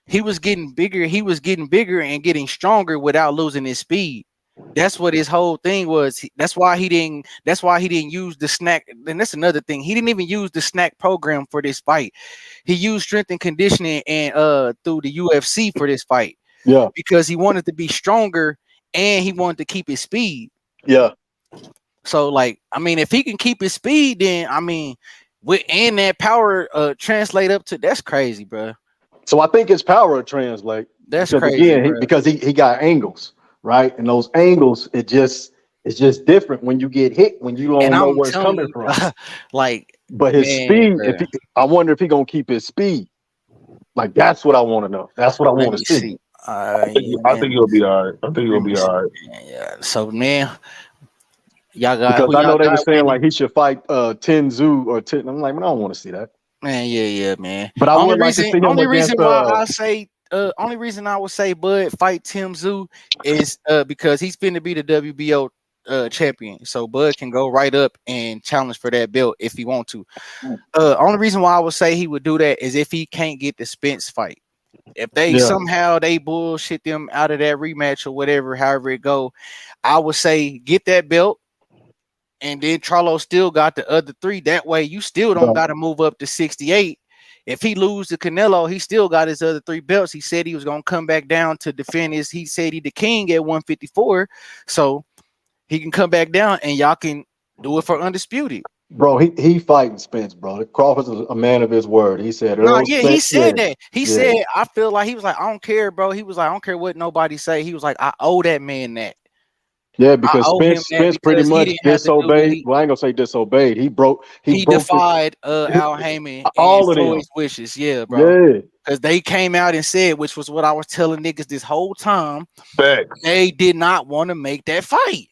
He was getting bigger. He was getting bigger and getting stronger without losing his speed. That's what his whole thing was. That's why he didn't. That's why he didn't use the snack. And that's another thing. He didn't even use the snack program for this fight. He used strength and conditioning and through the UFC for this fight Yeah, because he wanted to be stronger and he wanted to keep his speed. yeah. So, like, I mean, if he can keep his speed, then I mean, with and that power translate up to that's crazy, bro. So I think his power will translate That's because crazy, again, bro. he got angles, right? And those angles, it's just different when you get hit when you And don't know I'm where it's telling coming you, from. like, But his man, speed, bro. I wonder if he gonna keep his speed. Like that's what I want to know. That's what I Let want me to see. see. I think Man, he'll be all right. I think he'll let me be see. all right. Yeah. So, man, y'all got Because who I y'all know they were got saying winning? like he should fight Tenzu or Ten. I'm like, man, I don't want to see that. Man, yeah, man. But I would like to see him Only against reason why I say, only reason I would say Bud fight Tim Zoo is because he's finna be the WBO champion. So Bud can go right up and challenge for that belt if he want to. Only reason why I would say he would do that is if he can't get the Spence fight. If they Yeah. somehow they bullshit them out of that rematch or whatever, however it go, I would say get that belt. And then Charlo still got the other three. That way, you still don't got to move up to 68. If he lose to Canelo, he still got his other three belts. He said he was gonna come back down to defend his. He said he the king at 154, so he can come back down and y'all can do it for undisputed. Bro, he fighting Spence, bro. Crawford's a man of his word. He said No, Earl yeah, he Spence. said that. He Yeah. said, I feel like he was like, I don't care, bro. He was like, I don't care what nobody say. He was like, I owe that man that. Yeah, because I owe him that Spence pretty because he much didn't have to do what disobeyed. Well, I ain't gonna say disobeyed. He broke he the, defied Al Heyman and all of them. Floyd's wishes. Yeah, bro. Yeah. Because they came out and said, which was what I was telling niggas this whole time, Facts. they did not want to make that fight.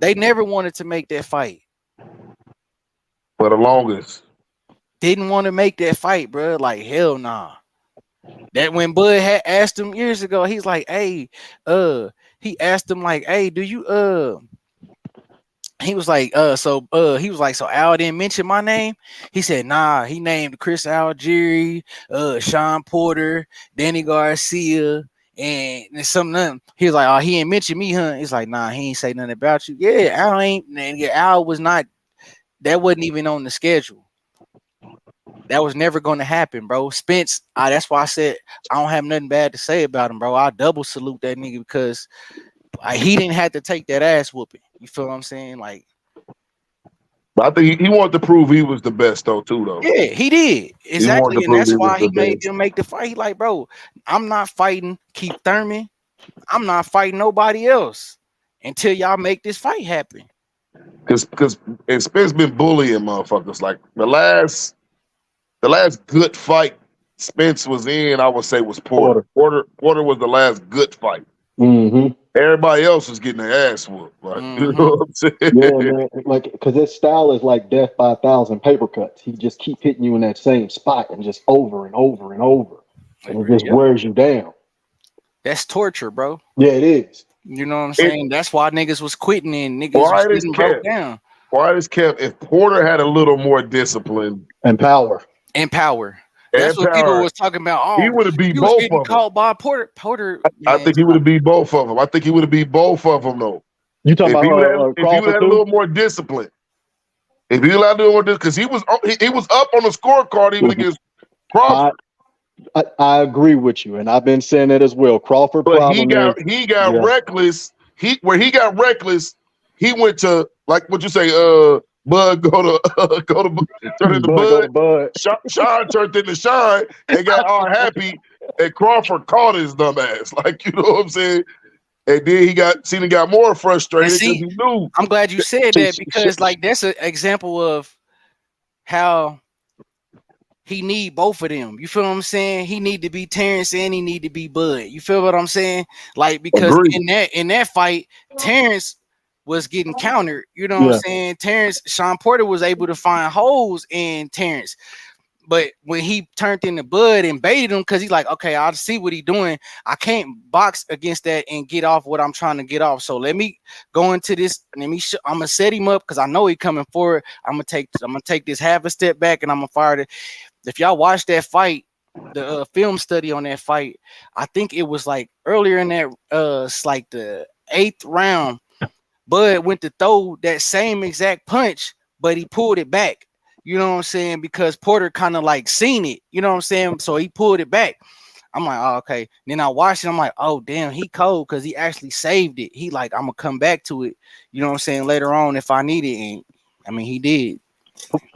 They never wanted to make that fight. For the longest. Didn't want to make that fight, bro. Like, hell nah. That when Bud had asked him years ago, he's like, hey, he asked him, like, hey, do you he was like, he was like, so Al didn't mention my name. He said, nah, he named Chris Algieri, Sean Porter, Danny Garcia, and something. He was like, oh, he ain't mention me, huh? He's like, nah, he ain't say nothing about you. Yeah, Al ain't. Al was not. That wasn't even on the schedule. That was never going to happen, bro. Spence, that's why I said I don't have nothing bad to say about him, bro. I double salute that nigga because he didn't have to take that ass whooping. You feel what I'm saying? Like, But I think he wanted to prove he was the best though, too, though. yeah, he did. Exactly. to And prove that's he was why the he made best. them make the fight. He like, bro, I'm not fighting Keith Thurman. I'm not fighting nobody else until y'all make this fight happen. Because Spence been bullying motherfuckers. Like the last good fight Spence was in, I would say was Porter. Porter was the last good fight. Mm-hmm. Everybody else was getting their ass whooped. Like, you know what I'm saying? Yeah, man. Like, because his style is like death by 1,000 paper cuts. He just keep hitting you in that same spot and just over and over and over, and it just wears you down. That's torture, bro. Yeah, it is. You know what I'm saying? That's why niggas was quitting and niggas was getting broke down. Why is Kev? If Porter had a little more discipline and power. That's what people was talking about. Oh, he would have beat both of them. Caught by Porter. I think he would have beat both of them. I think he would have beat both of them though. You talking about if he would have had a little more discipline? If he allowed to do more discipline, because he was up on the scorecard even against Crawford. I agree with you, and I've been saying that as well. Crawford, but he got reckless. He got reckless. He went to like what you say, Bud turn into Bud. Sean turned into Shine and got all happy. And Crawford caught his dumb ass. Like, you know what I'm saying? And then he got more frustrated because he knew. I'm glad you said that because like that's an example of how he need both of them. You feel what I'm saying? He need to be Terrence and he need to be Bud. You feel what I'm saying? Like because in that fight, Terrence was getting countered. You know what I'm saying? Sean Porter was able to find holes in Terrence. But when he turned into Bud and baited him, because he's like, okay, I'll see what he's doing. I can't box against that and get off what I'm trying to get off. So let me go into this. I'm gonna set him up because I know he's coming forward. I'm gonna take this half a step back and I'm gonna fire it. If y'all watch that fight, the film study on that fight, I think it was like earlier in that it's like the 8th round. Bud went to throw that same exact punch, but he pulled it back. You know what I'm saying? Because Porter kind of like seen it. You know what I'm saying? So he pulled it back. I'm like, oh, okay. Then I watched it. I'm like, oh, damn, he cold because he actually saved it. He like, I'm going to come back to it. You know what I'm saying? Later on if I need it. And I mean, he did.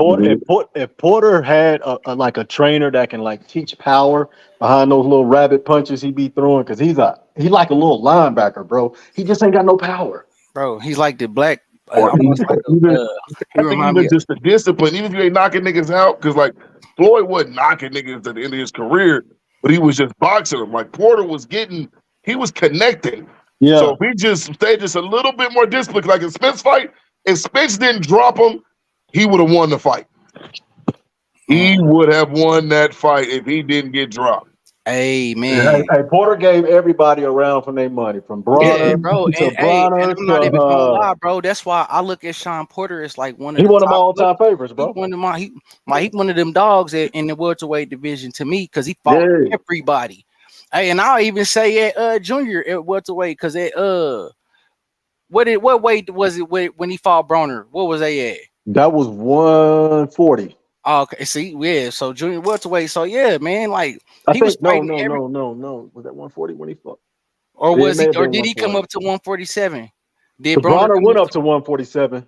If Porter had a trainer that can like teach power behind those little rabbit punches he be throwing, because he's like a little linebacker, bro. He just ain't got no power. Bro, he's like the black. Even just the discipline, even if you ain't knocking niggas out, because like Floyd wasn't knocking niggas at the end of his career, but he was just boxing them. Like Porter was he was connecting. Yeah. So if he just stayed just a little bit more disciplined, like in Spence fight, if Spence didn't drop him, he would have won the fight. He would have won that fight if he didn't get dropped. Hey, man. Hey, Porter gave everybody around from their money, from Bronner bro. to And I'm not even gonna lie, bro. That's why I look at Sean Porter as like one of my all-time favorites, bro. He one of them dogs in the welterweight division to me because he fought everybody. Hey, and I'll even say at junior at welterweight because what weight was it when he fought Bronner? What was they at? That was 140. Oh, okay, see, yeah. So junior welterweight. So yeah, man, like no. Was that 140 when he fought? Or was he? Or did he come up to 147? Did Bronner went up to 147?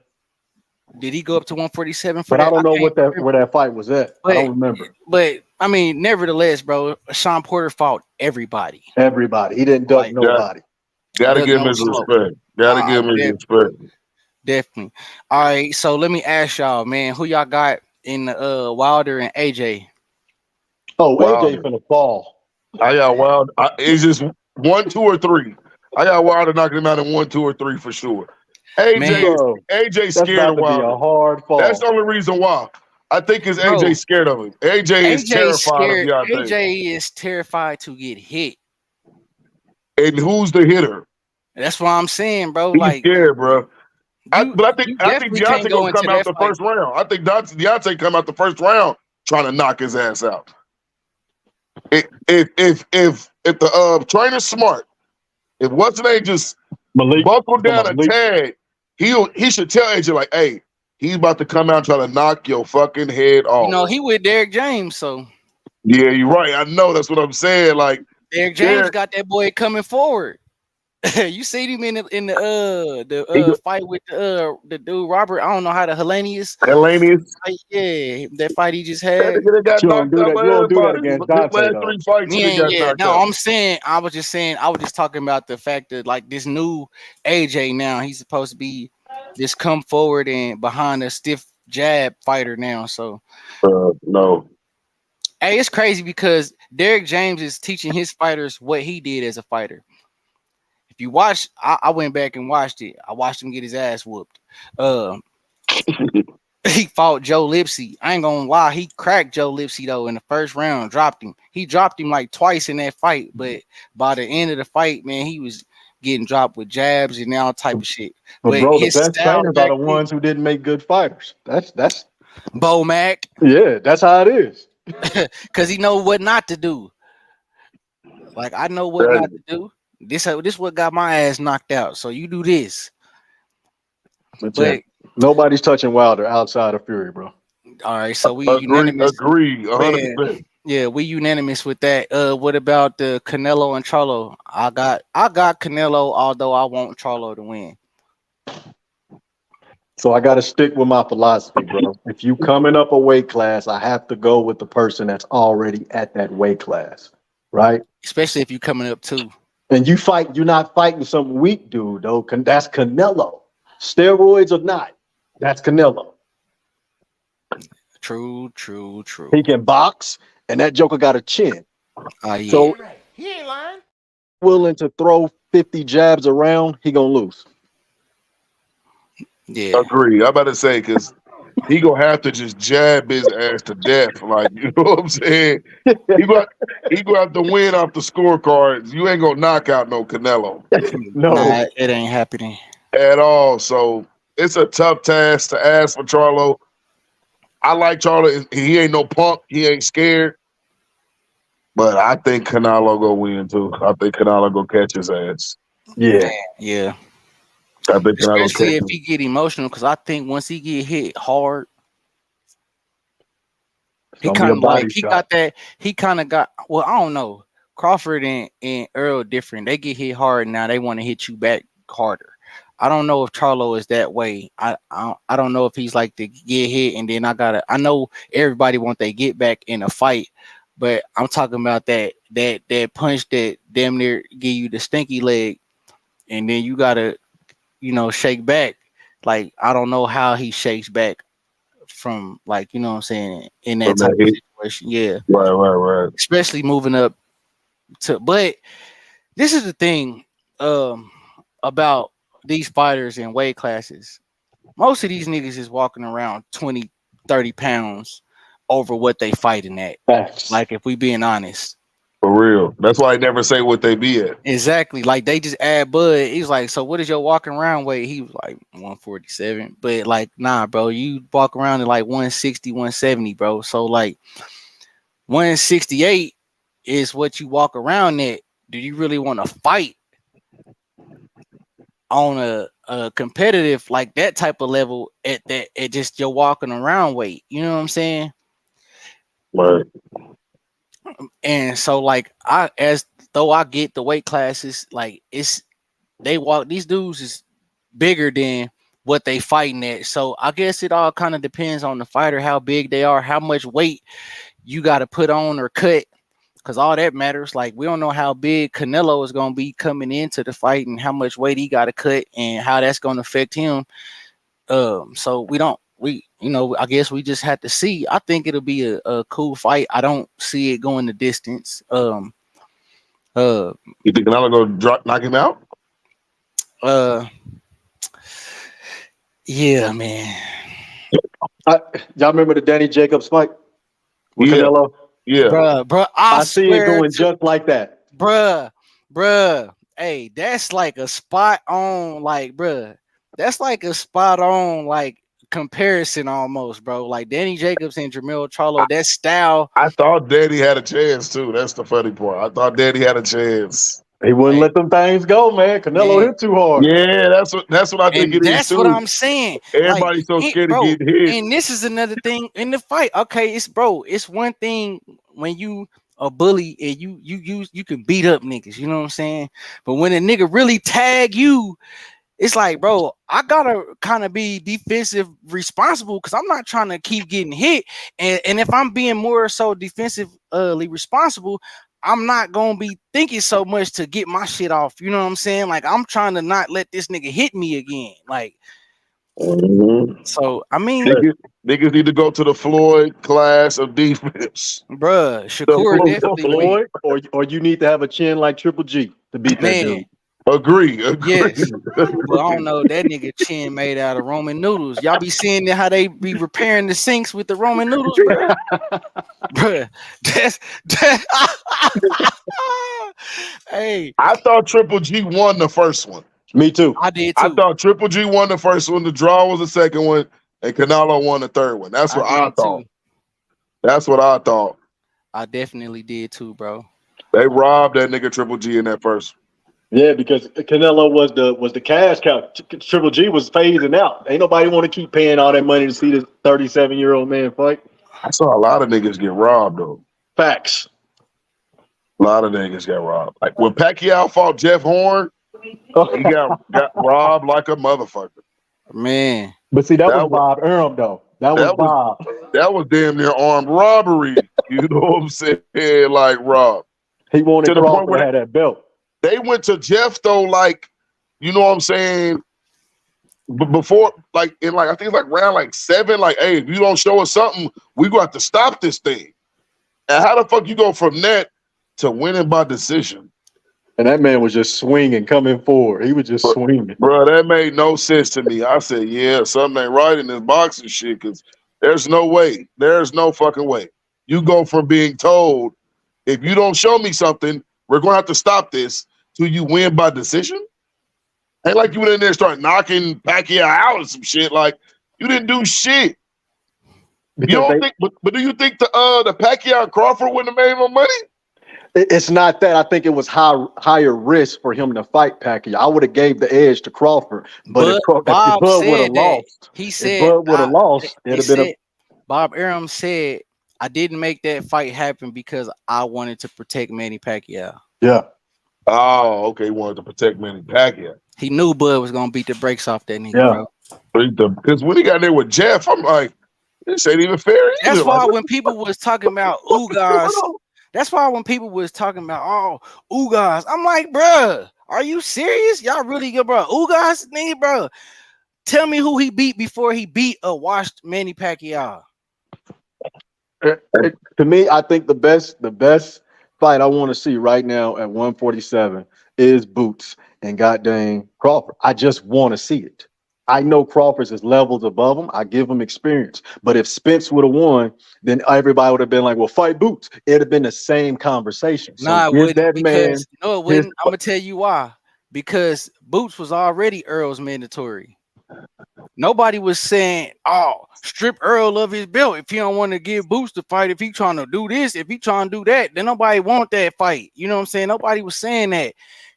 Did he go up to 147? But I don't know where that fight was at. I don't remember. But I mean, nevertheless, bro, Sean Porter fought everybody. Everybody. He didn't duck nobody. Gotta give him his respect. Gotta give him his respect. Definitely. All right. So let me ask y'all, man, who y'all got in Wilder and AJ? Oh, Wilder. AJ finna fall. I got Wilder. It's just 1, 2, or 3. I got Wilder knocking him out in 1, 2, or 3 for sure. AJ scared of Wilder. A hard fall. That's the only reason why. I think is AJ scared of him. AJ is terrified of Deontay. AJ is terrified to get hit. And who's the hitter? That's what I'm saying, bro. He's scared, bro. I think Deontay gonna come out the first round. I think Deontay come out the first round trying to knock his ass out. If the trainer's smart, if what's the name just buckle down a tad, he should tell AJ like, hey, he's about to come out and try to knock your fucking head off. You know, he with Derrick James, so yeah, you're right. I know that's what I'm saying. Like Derrick James got that boy coming forward. You seen him in the He go, fight with the dude Robert. I don't know how the Hellenius Hellenius. fight. Yeah, that fight he just That had. nigga that But got you don't knocked do out that. by You don't do that everybody. against His Dante last though. 3 fights, he Yeah, got yeah. knocked No, out. I'm saying. I was just saying. I was just talking about the fact that like this new AJ now, he's supposed to be this come forward and behind a stiff jab fighter now. So No. hey, it's crazy because Derek James is teaching his fighters what he did as a fighter. If you watch, I went back and watched it. I watched him get his ass whooped. Uh, he fought Joe Lipsy. I ain't gonna lie, he cracked Joe Lipsy though in the first round, dropped him. He dropped him like twice in that fight, but by the end of the fight, man, he was getting dropped with jabs and all type of shit. But But bro, the his best style trainers are the tactic, ones who didn't make good fighters. That's Bo Mac, yeah, that's how it is. because he know what not to do. Like I know what not to do. This what got my ass knocked out. So you do this. But But yeah, nobody's touching Wilder outside of Fury, bro. all right, so we Agree, unanimous. 100%. Yeah, we unanimous with that. What about the Canelo and Charlo? I got Canelo, although I want Charlo to win. So I got to stick with my philosophy, bro. If you coming up a weight class, I have to go with the person that's already at that weight class, right? Especially if you're coming up too. And you're not fighting some weak dude, though. That's Canelo. Steroids or not, that's Canelo. True. He can box, and that joker got a chin. Yeah. So He ain't lying. willing to throw 50 jabs around, he gonna lose. Yeah. Agree. I'm about to say, because he going to have to just jab his ass to death. Like, you know what I'm saying? He going to have to win off the scorecards. You ain't going to knock out no Canelo No. Nah, it ain't happening. at all. So it's a tough task to ask for Charlo. I like Charlo. He ain't no punk. He ain't scared. But I think Canelo go win too. I think Canelo go catch his ass. Yeah. Yeah. I think Canelo Especially catch if him. he get emotional, because I think once he get hit hard, It's he gonna be a kind of body like he shot. got that. He kind of got. Well, I don't know. Crawford and Earl different. They get hit hard now. They want to hit you back harder. I don't know if Charlo is that way. I don't know if he's like to get hit and then I know everybody want they get back in a fight, but I'm talking about that punch that damn near give you the stinky leg, and then you gotta shake back. Like I don't know how he shakes back from like what I'm saying in that From type that of hit. situation. Yeah, Right. especially moving up to. But this is the thing about these fighters in weight classes. Most of these niggas is walking around 20, 30 pounds over what they fighting at. Facts. Like if we being honest. For real. That's why I never say what they be at. Exactly. Like they just add Bud. He's like, so what is your walking around weight? He was like 147. But like, nah, bro, you walk around at like 160, 170, bro. So like 168 is what you walk around at. Do you really want to fight on a competitive like that type of level at just your walking around weight? You know what I'm saying? Right. And so like as though I get the weight classes, like these dudes is bigger than what they fighting at. So I guess it all kind of depends on the fighter, how big they are, how much weight you got to put on or cut, because all that matters. Like we don't know how big Canelo is going to be coming into the fight and how much weight he got to cut and how that's going to affect him. So I guess we just have to see. I think it'll be a cool fight. I don't see it going the distance. You think Canelo go knock him out? Yeah, man. Y'all remember the Danny Jacobs fight with Yeah. Canelo? Yeah. Bruh, I see it going just like that. Bruh. Hey, that's like a spot on, like, bruh. That's like a spot on, like, comparison almost, bro. Like Danny Jacobs and Jermell Charlo, that style. I thought Daddy had a chance too. That's the funny part. I thought Daddy had a chance. He wouldn't let them things go, man. Canelo Man. hit too hard. Yeah, that's what I think And it is that's too. what I'm saying. Everybody's so scared bro, of getting hit. And this is another thing in the fight. Okay, it's one thing when you a bully and you can beat up niggas, you know what I'm saying? But when a nigga really tag you, it's like, bro, I gotta kind of be defensive responsible because I'm not trying to keep getting hit. And if I'm being more so defensively responsible, I'm not gonna be thinking so much to get my shit off. You know what I'm saying? Like, I'm trying to not let this nigga hit me again. Like, so I mean, niggas need to go to the Floyd class of defense. bruh, Shakur definitely Floyd, or you need to have a chin like Triple G to beat that dude. Agree. Yes, but I don't know, that nigga chin made out of Roman noodles. Y'all be seeing how they be repairing the sinks with the Roman noodles, bro. Bruh, that's hey, I thought Triple G won the first one. Me too. I did too. I thought Triple G won the first one. The draw was the second one, and Canelo won the third one. That's what I thought. Too. That's what I thought. I definitely did too, bro. They robbed that nigga Triple G in that first. Yeah, because Canelo was the cash cow. Triple G was phasing out. Ain't nobody want to keep paying all that money to see this 37-year-old man fight. I saw a lot of niggas get robbed though. Facts. A lot of niggas got robbed. Like when Pacquiao fought Jeff Horn, he got robbed like a motherfucker. Man. But see, that was Bob Arum though. That was Bob. That was damn near armed robbery. You know what I'm saying? Like robbed. He wanted Crawford to have that belt. They went to Jeff though, like, you know what I'm saying? Before, like, in like, I think it's like round like 7, like, hey, if you don't show us something, we gonna have to stop this thing. And how the fuck you go from that to winning by decision? And that man was just swinging, coming forward. He was just swinging. Bro, that made no sense to me. I said, yeah, something ain't right in this boxing shit, because there's no way. There's no fucking way. You go from being told, if you don't show me something, we're gonna have to stop this till you win by decision. Ain't like you went in there and start knocking Pacquiao out or some shit. Like, you didn't do shit. You don't think, but do you think the Pacquiao Crawford wouldn't have made more money? It's not that. I think it was higher risk for him to fight Pacquiao. I would have gave the edge to Crawford, but if Bud would have lost, Bud would have lost. It'd have been Bob Arum said, "I didn't make that fight happen because I wanted to protect Manny Pacquiao." Yeah. Oh, okay. He wanted to protect Manny Pacquiao. He knew Bud was gonna beat the brakes off that nigga, bro. Because when he got there with Jeff, I'm like, this ain't even fair. That's why when people was talking about Ugas, that's why when people was talking about Ugas, I'm like, bruh, are you serious? Y'all really good, bro? Ugas, nigga, bro. Tell me who he beat before he beat a washed Manny Pacquiao. To me, I think the best fight I want to see right now at 147 is Boots and goddamn Crawford. I just want to see it. I know Crawford's is levels above him. I give him experience. But if Spence would have won, then everybody would have been like, well, fight Boots. It'd have been the same conversation. So it wouldn't. That man, no, it wouldn't. I'm going to tell you why. Because Boots was already Earl's mandatory. Nobody was saying, strip Earl of his belt if he don't want to give Boots the fight. If he trying to do this, if he trying to do that, then nobody want that fight. You know what I'm saying? Nobody was saying that.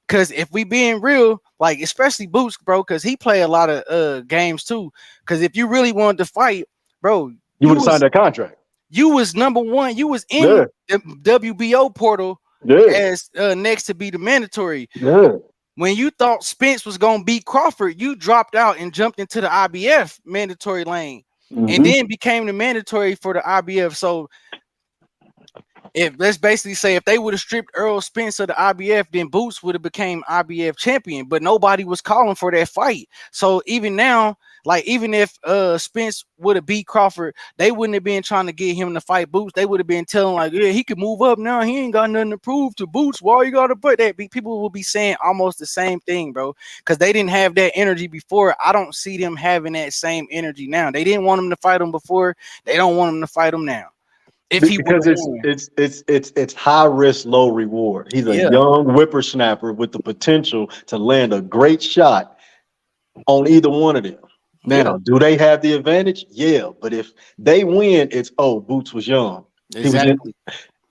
Because if we being real, like especially Boots, bro, because he play a lot of games too. Because if you really wanted to fight, bro, you would have signed that contract. You was number one. You was in the WBO portal as next to be the mandatory. Yeah. When you thought Spence was gonna beat Crawford, you dropped out and jumped into the IBF mandatory lane, and then became the mandatory for the IBF. So, let's basically say if they would have stripped Earl Spence of the IBF, then Boots would have became IBF champion. But nobody was calling for that fight. So even now, like even if Spence would have beat Crawford, they wouldn't have been trying to get him to fight Boots. They would have been telling like, yeah, he could move up now. He ain't got nothing to prove to Boots. Why you got to put that? People will be saying almost the same thing, bro, because they didn't have that energy before. I don't see them having that same energy now. They didn't want him to fight him before. They don't want him to fight him now. Because it's high risk, low reward. He's a young whippersnapper with the potential to land a great shot on either one of them. Now, do they have the advantage? Yeah, but if they win, it's Boots was young. Exactly.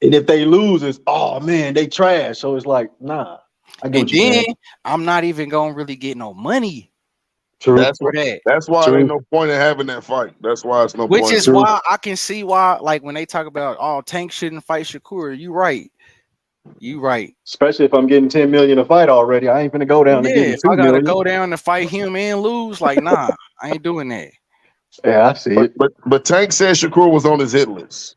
And if they lose, it's man, they trash. So it's like, nah. And then I'm not even gonna really get no money True. That's for what. that. That's why it ain't True. no point in having that fight. That's why it's no Which point. is True. why I can see why, like when they talk about, oh, Tank shouldn't fight Shakur. You right. You right. Especially if I'm getting 10 million a fight already. I ain't gonna go down to Yeah, getting if I 2 gotta million. go down to fight him and lose, like nah, I ain't doing that. Yeah, I see But it. but Tank said Shakur was on his hit list.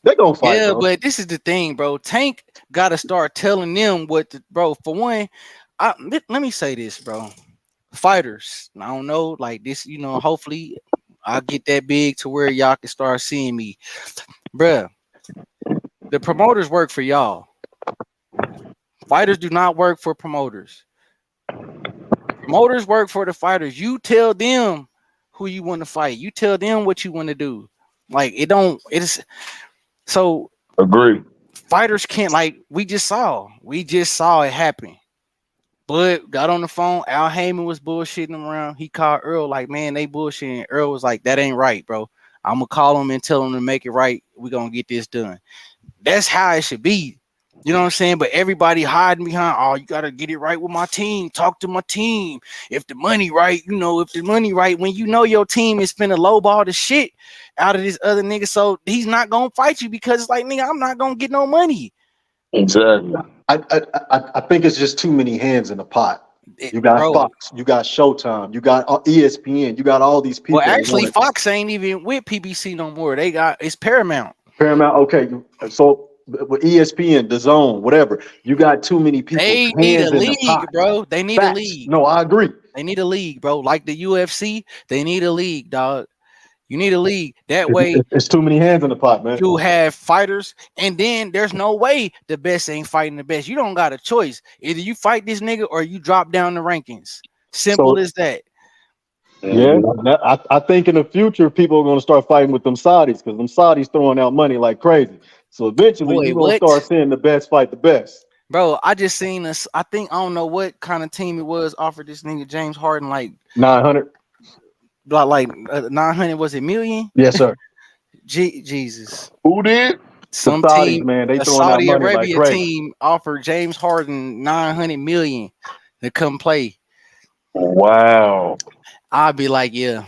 They gonna fight, Yeah, bro. but this is the thing, bro. Tank gotta start telling them what to, bro. For one, let me say this, bro. Fighters, I don't know, like this, hopefully I'll get that big to where y'all can start seeing me. Bruh, the promoters work for y'all. Fighters do not work for promoters. Promoters work for the fighters. You tell them who you want to fight. You tell them what you want to do. Like it's so Agree. fighters can't, like we just saw it happen. Bud got on the phone. Al Heyman was bullshitting him around. He called Earl like, man, they bullshitting. Earl was like, that ain't right, bro. I'm gonna call him and tell him to make it right. We're gonna get this done. That's how it should be. You know what I'm saying? But everybody hiding behind, oh, you gotta get it right with my team. Talk to my team. If the money right, when you know your team is finna lowball the shit out of this other nigga, so he's not gonna fight you because it's like, nigga, I'm not gonna get no money. Exactly. I think it's just too many hands in the pot. You got Bro. Fox, you got Showtime, you got ESPN, you got all these people. Well, actually, Fox ain't even with PBC no more. It's Paramount. Paramount. Okay, so with ESPN, the Zone, whatever, you got too many people. They need a Hands in the league, pot. bro. They need Facts. a league. No, I agree. They need a league, bro. Like the UFC, they need a league, dog. You need a league. That way, It's too many hands in the pot, man. you have fighters, and then there's no way the best ain't fighting the best. You don't got a choice. Either you fight this nigga or you drop down the rankings. Simple as that. Yeah, I think in the future people are going to start fighting with them Saudis because them Saudis throwing out money like crazy. So eventually Boy, you're going to what? start seeing the best fight the best. Bro, I just seen this. I don't know what kind of team it was offered this nigga James Harden like 900. 900, was it million? Yes, sir. Jesus. Who did? Some the Saudis, team, man, they a throwing out Saudi money like Arabia crazy. team offered James Harden 900 million to come play. Wow. I'd be like, yeah,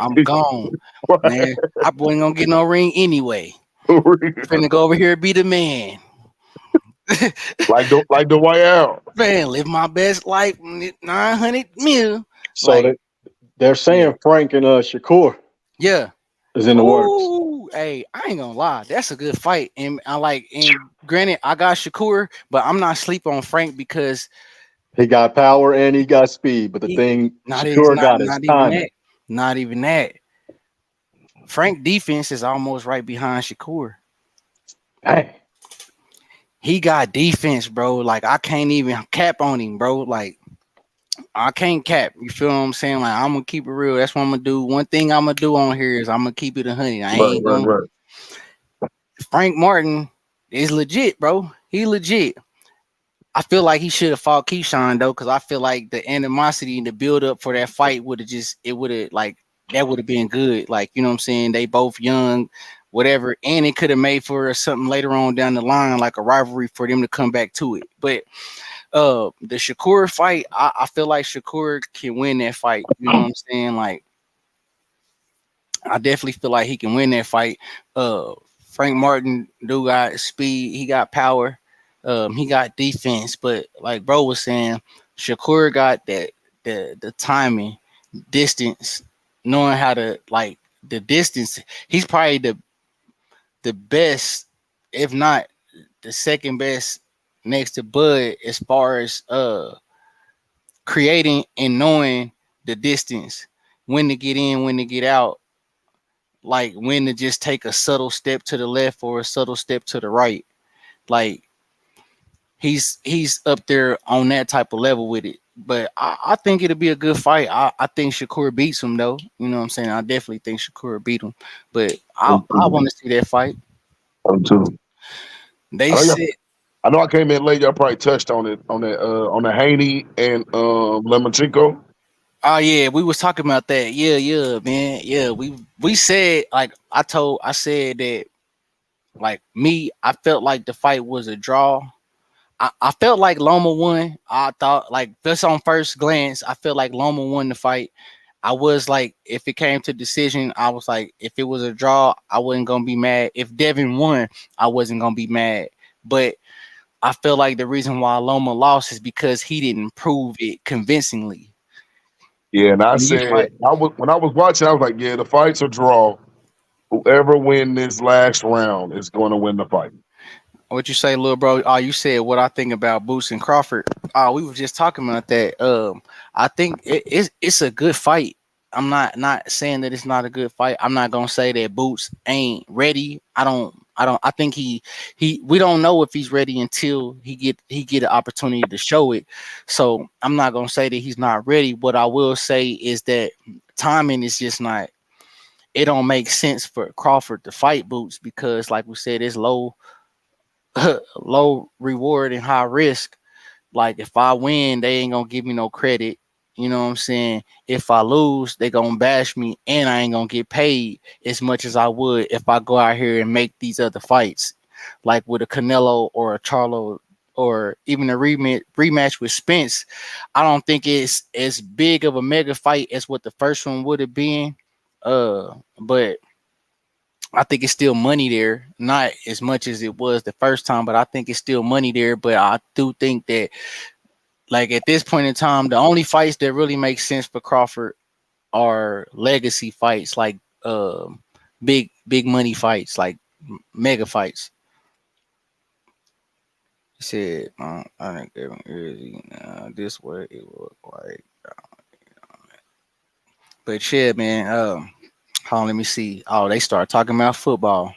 I'm gone, man. I wasn't gonna get no ring anyway. Finna go over here and be the man. like the White Owl. Man, live my best life. 900 mil. So Like, they're saying Frank and Shakur yeah. is in the works. Ooh, hey, I ain't gonna lie, that's a good fight. And granted, I got Shakur, but I'm not sleeping on Frank because He got power and he got speed, but the thing Shakur got is timing. Not even that. Frank defense is almost right behind Shakur. Hey, He got defense, bro. Like I can't even cap on him, bro. Like I can't cap. You feel what I'm saying? Like I'm gonna keep it real. That's what I'm gonna do. One thing I'm gonna do on here is I'm gonna keep it 100. I ain't gonna. Frank Martin is legit, bro. He legit. I feel like he should have fought Keyshawn though, because I feel like the animosity and the build up for that fight would have that would have been good. Like, you know what I'm saying? They both young, whatever, and it could have made for something later on down the line, like a rivalry for them to come back to it. But the Shakur fight, I feel like Shakur can win that fight. You know what I'm saying? Like, I definitely feel like he can win that fight. Frank Martin do got speed, he got power. He got defense, but like bro was saying, Shakur got the timing, distance, knowing how to like the distance. He's probably the best, if not the second best, next to Bud as far as creating and knowing the distance, when to get in, when to get out, like when to just take a subtle step to the left or a subtle step to the right, like. He's up there on that type of level with it. But I think it'll be a good fight. I think Shakur beats him though. You know what I'm saying? I definitely think Shakur beat him. But I want to see that fight. Me too. They said I know I came in late. Y'all probably touched on it on the Haney and Lomachenko. Oh yeah, we was talking about that. Yeah, man. Yeah, we said like I said that like me, I felt like the fight was a draw. I felt like Loma won. I thought like just on first glance, I felt like Loma won the fight. I was like, if it came to decision, I was like, if it was a draw, I wasn't gonna be mad. If Devin won, I wasn't gonna be mad. But I feel like the reason why Loma lost is because he didn't prove it convincingly. Yeah, and I And you said fight, when I was watching, I was like, yeah, the fight's a draw. Whoever win this last round is going to win the fight. what you say, little bro? Oh, you said what I think about Boots and Crawford. Oh, we were just talking about that. I think it's a good fight. I'm not saying that it's not a good fight. I'm not gonna say that Boots ain't ready. I think he we don't know if he's ready until he get an opportunity to show it. So I'm not gonna say that he's not ready. What I will say is that timing is just not. It don't make sense for Crawford to fight Boots because, like we said, it's low reward and high risk. Like if I win, they ain't gonna give me no credit. You know what I'm saying? If I lose, they gonna bash me and I ain't gonna get paid as much as I would if I go out here and make these other fights. Like with a Canelo or a Charlo or even a rematch with Spence. I don't think it's as big of a mega fight as what the first one would have been. But I think it's still money there, not as much as it was the first time, but I think it's still money there. But I do think that, like at this point in time, the only fights that really make sense for Crawford are legacy fights, like big money fights, like mega fights. He said, I think this way it look like. But yeah, man. Hold on, let me see. Oh, they start talking about football.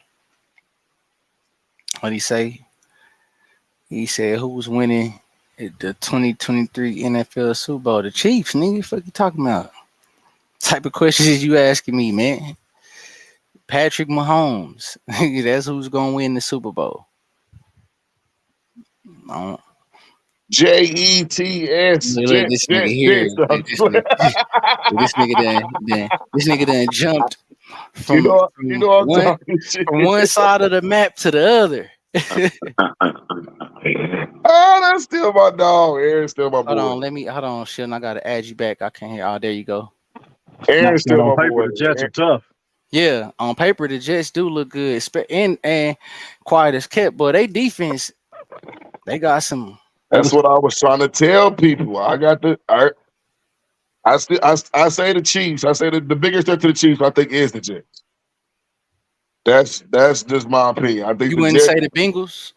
What did he say? He said, "Who's winning the 2023 NFL Super Bowl? The Chiefs, nigga. What the fuck you talking about? What type of questions you asking me, man? Patrick Mahomes. That's who's gonna win the Super Bowl." Jets. Look, this nigga here. This nigga done jumped from one side of the map to the other. Oh, that's still my dog. Aaron's still my boy. Hold on, Sheldon. I gotta add you back. I can't hear. Oh, there you go. Aaron's still my boy. The Jets are tough. Yeah, on paper the Jets do look good, and quiet as kept, but they defense, they got some. That's what I was trying to tell people. I say the Chiefs. I say the biggest threat to the Chiefs, I think, is the Jets. That's just my opinion. I think you wouldn't say the Bengals.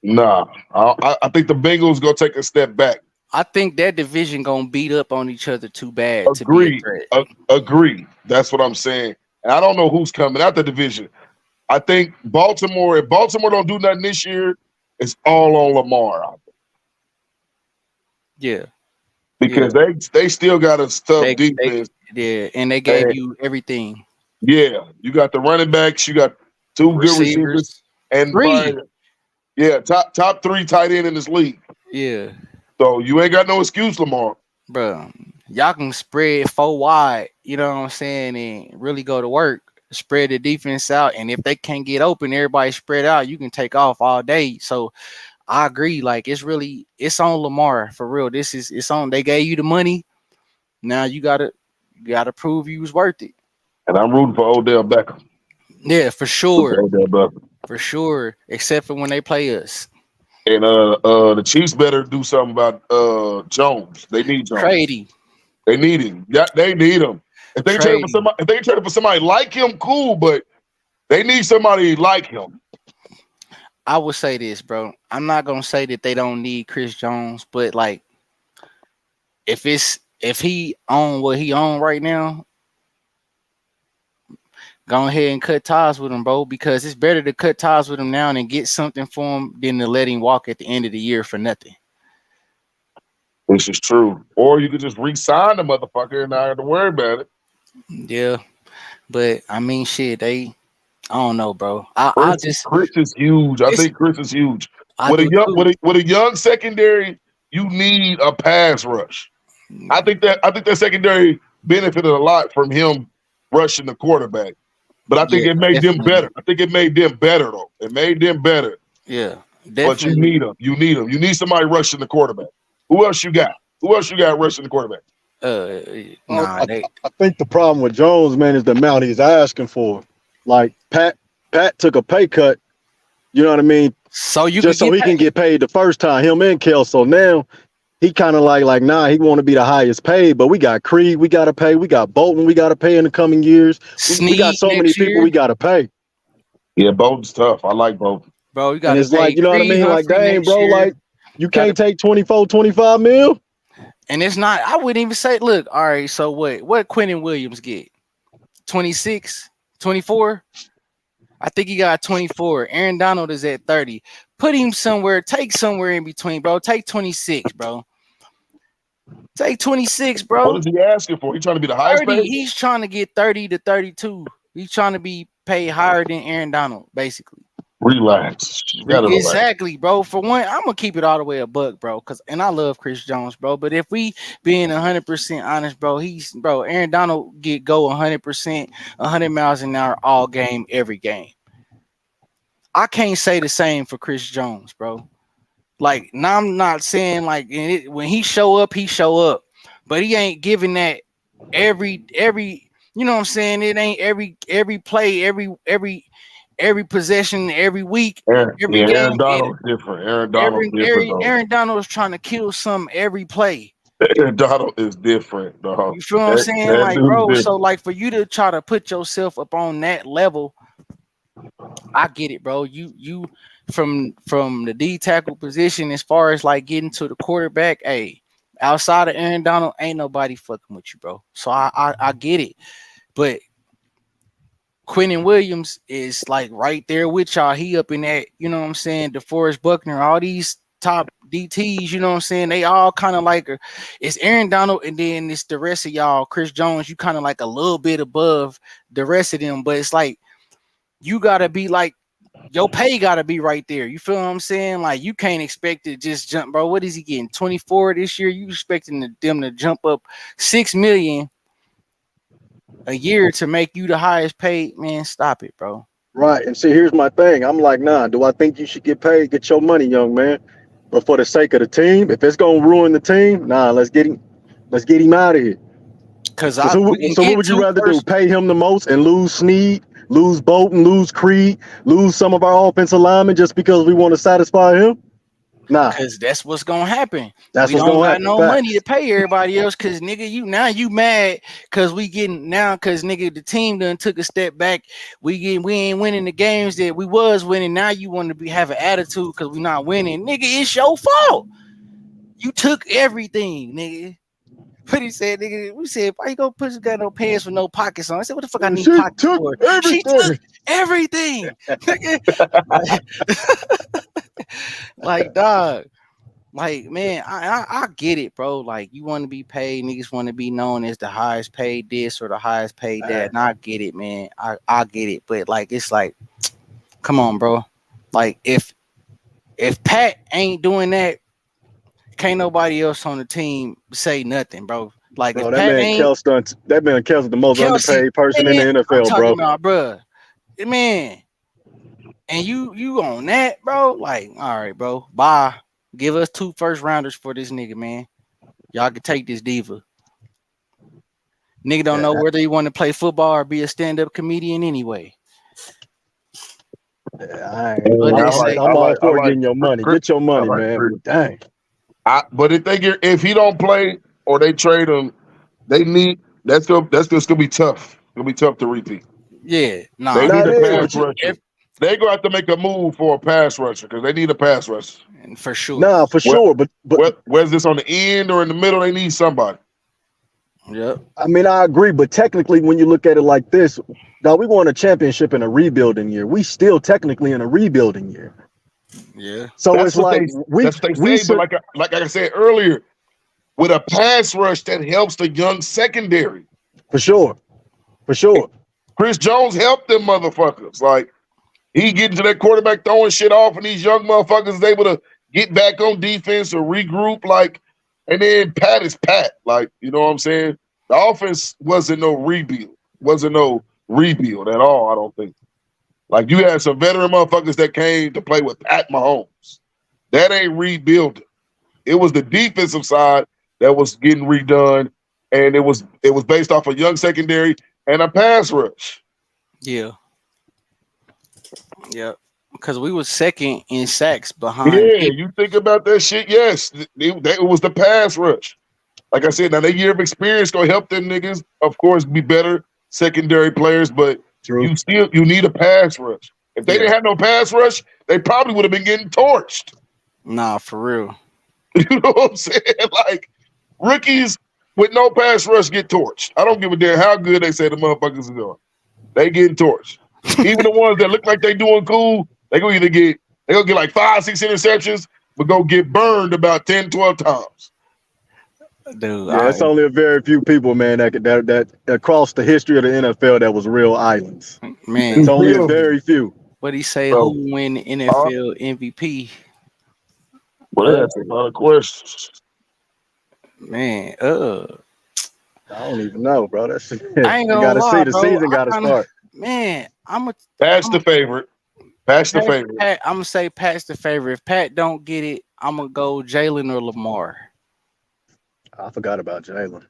Nah, I think the Bengals gonna take a step back. I think that division gonna beat up on each other too bad. Agree. To be a threat. Agree. That's what I'm saying. And I don't know who's coming out the division. I think Baltimore. If Baltimore don't do nothing this year, it's all on Lamar. Yeah. Because they still got a tough defense. And they gave you everything. Yeah, you got the running backs, you got two good receivers, and top 3 tight end in this league. Yeah. So you ain't got no excuse, Lamar. Bro, y'all can spread 4 wide, you know what I'm saying, and really go to work. Spread the defense out, and if they can't get open, everybody spread out. You can take off all day. So I agree. Like it's on Lamar for real. It's on. They gave you the money. Now you gotta prove you was worth it. And I'm rooting for Odell Beckham. Yeah, for sure. Odell Beckham. For sure. Except for when they play us. And the Chiefs better do something about Jones. They need Jones. Grady. They need him. Yeah, they need him. If they trade for somebody like him, cool. But they need somebody like him. I would say this, bro. I'm not gonna say that they don't need Chris Jones, but like, if he on what he on right now, go ahead and cut ties with him, bro. Because it's better to cut ties with him now and get something for him than to let him walk at the end of the year for nothing. This is true. Or you could just re-sign the motherfucker and not have to worry about it. Yeah, but I mean, shit, I don't know, bro. Chris is huge. I think Chris is huge. With a young secondary, you need a pass rush. I think that secondary benefited a lot from him rushing the quarterback. But I think it made them better. I think it made them better though. It made them better. Yeah. But you need them. You need them. You need somebody rushing the quarterback. Who else you got? Who else you got rushing the quarterback? I think the problem with Jones, man, is the amount he's asking for. Like Pat took a pay cut. You know what I mean? So he can get paid the first time. Him and Kel. So now he kind of like nah. He want to be the highest paid, but we got Creed. We got to pay. We got Bolton. We got to pay in the coming years. We got so many people we got to pay. Yeah, Bolton's tough. I like Bolton. Bro, you got to it's like, you know what I mean? Like, dang, bro, like you can't take 24, 25 mil. And it's not, I wouldn't even say, look, all right, so what Quentin Williams get? 26, 24? I think he got 24. Aaron Donald is at 30. Put him somewhere, take somewhere in between, bro. Take 26, bro. Take 26, bro. What is he asking for? He trying to be the highest paid? He's trying to get 30 to 32. He's trying to be paid higher than Aaron Donald, basically. Relax. Exactly, bro. For one, I'm gonna keep it all the way a buck, bro. And I love Chris Jones, bro. But if we being 100% honest, bro, Aaron Donald go 100%, 100 miles an hour all game, every game. I can't say the same for Chris Jones, bro. Like, now I'm not saying like when he show up, but he ain't giving that every. You know what I'm saying? It ain't every play, every possession, every week, every game. Aaron Donald's different. Aaron Donald is trying to kill some every play. Aaron Donald is different, dog. You feel what I'm saying? Like, bro, different. So like for you to try to put yourself up on that level, I get it, bro. You from the D tackle position as far as like getting to the quarterback, hey, outside of Aaron Donald, ain't nobody fucking with you, bro. So I get it. But Quentin Williams is like right there with y'all. He up in that, you know what I'm saying? DeForest Buckner, all these top DTs, you know what I'm saying? They all kind of like it's Aaron Donald, and then it's the rest of y'all. Chris Jones, you kind of like a little bit above the rest of them, but it's like you gotta be like your pay gotta be right there. You feel what I'm saying? Like you can't expect to just jump, bro. What is he getting? 24 this year? You expecting them to jump up $6 million a year to make you the highest paid? Man, stop it, bro. Right. And see, here's my thing. I'm like, nah, do I think you should get paid? Get your money, young man. But for the sake of the team, if it's gonna ruin the team, nah, let's get him out of here. So what would you rather do? Pay him the most and lose Snead, lose Bolton, lose Creed, lose some of our offensive linemen just because we want to satisfy him? Nah, because that's what's gonna happen. That's we what's don't gonna got happen. No money to pay everybody else. Cause nigga, you mad because we getting now because nigga the team done took a step back. We ain't winning the games that we was winning. Now you want to have an attitude because we not winning. Nigga, it's your fault. You took everything, nigga. But he said, nigga, we said, why you gonna put got no pants with no pockets on? I said, what the fuck I need pockets for? She took everything. Like, dog. Like, man, I get it, bro. Like, you want to be paid, niggas want to be known as the highest paid this or the highest paid that. And I get it, man. I get it. But like, it's like, come on, bro. Like, if Pat ain't doing that, can't nobody else on the team say nothing, bro. Like, bro, that man Kelce the most underpaid person in the NFL, bro. About, bro. Man, and you on that, bro? Like, all right, bro. Bye. Give us 2 first rounders for this nigga, man. Y'all can take this diva. Nigga don't know whether he want to play football or be a stand-up comedian anyway. Yeah, I'm all for getting your money. Get your money, man. Dang. But if he don't play or they trade him, that's just gonna be tough. It's gonna be tough to repeat. Yeah, no. They need a pass rusher. They gonna have to make a move for a pass rusher because they need a pass rusher. For sure. Nah, for sure. But where's this on the end or in the middle? They need somebody. Yeah. I mean, I agree, but technically, when you look at it like this, now we won a championship in a rebuilding year. We still technically in a rebuilding year. Yeah. So it's like but like I said earlier, with a pass rush that helps the young secondary. For sure. Chris Jones helped them motherfuckers. Like he getting to that quarterback throwing shit off, and these young motherfuckers is able to get back on defense or regroup. Like, and then Pat is Pat. Like, you know what I'm saying? The offense wasn't no rebuild at all. I don't think. Like you had some veteran motherfuckers that came to play with Pat Mahomes. That ain't rebuilding. It was the defensive side that was getting redone, and it was based off a young secondary and a pass rush. Yeah. Yeah. Because we was second in sacks behind. Yeah, you think about that shit. Yes, it was the pass rush. Like I said, now their year of experience gonna help them niggas, of course, be better secondary players. But True. you need a pass rush. If they didn't have no pass rush, they probably would have been getting torched. Nah, for real. You know what I'm saying? Like rookies with no pass rush get torched. I don't give a damn how good they say the motherfuckers are doing. They getting torched. Even the ones that look like they doing cool, they gonna get like 5, 6 interceptions, but go get burned about 10, 12 times. Dude, Yeah, it's only a very few people, man, that across the history of the NFL that was real islands. man. It's only a very few. What he say? Bro. Who win the NFL MVP? Well, that's a lot of questions. Man, I don't even know, bro. That's I ain't gonna you gotta lie, see the bro. season gotta start. Man, Pat's the favorite. Pat's the favorite. Pat, I'm gonna say Pat's the favorite. If Pat don't get it, I'm gonna go Jalen or Lamar. I forgot about Jalen.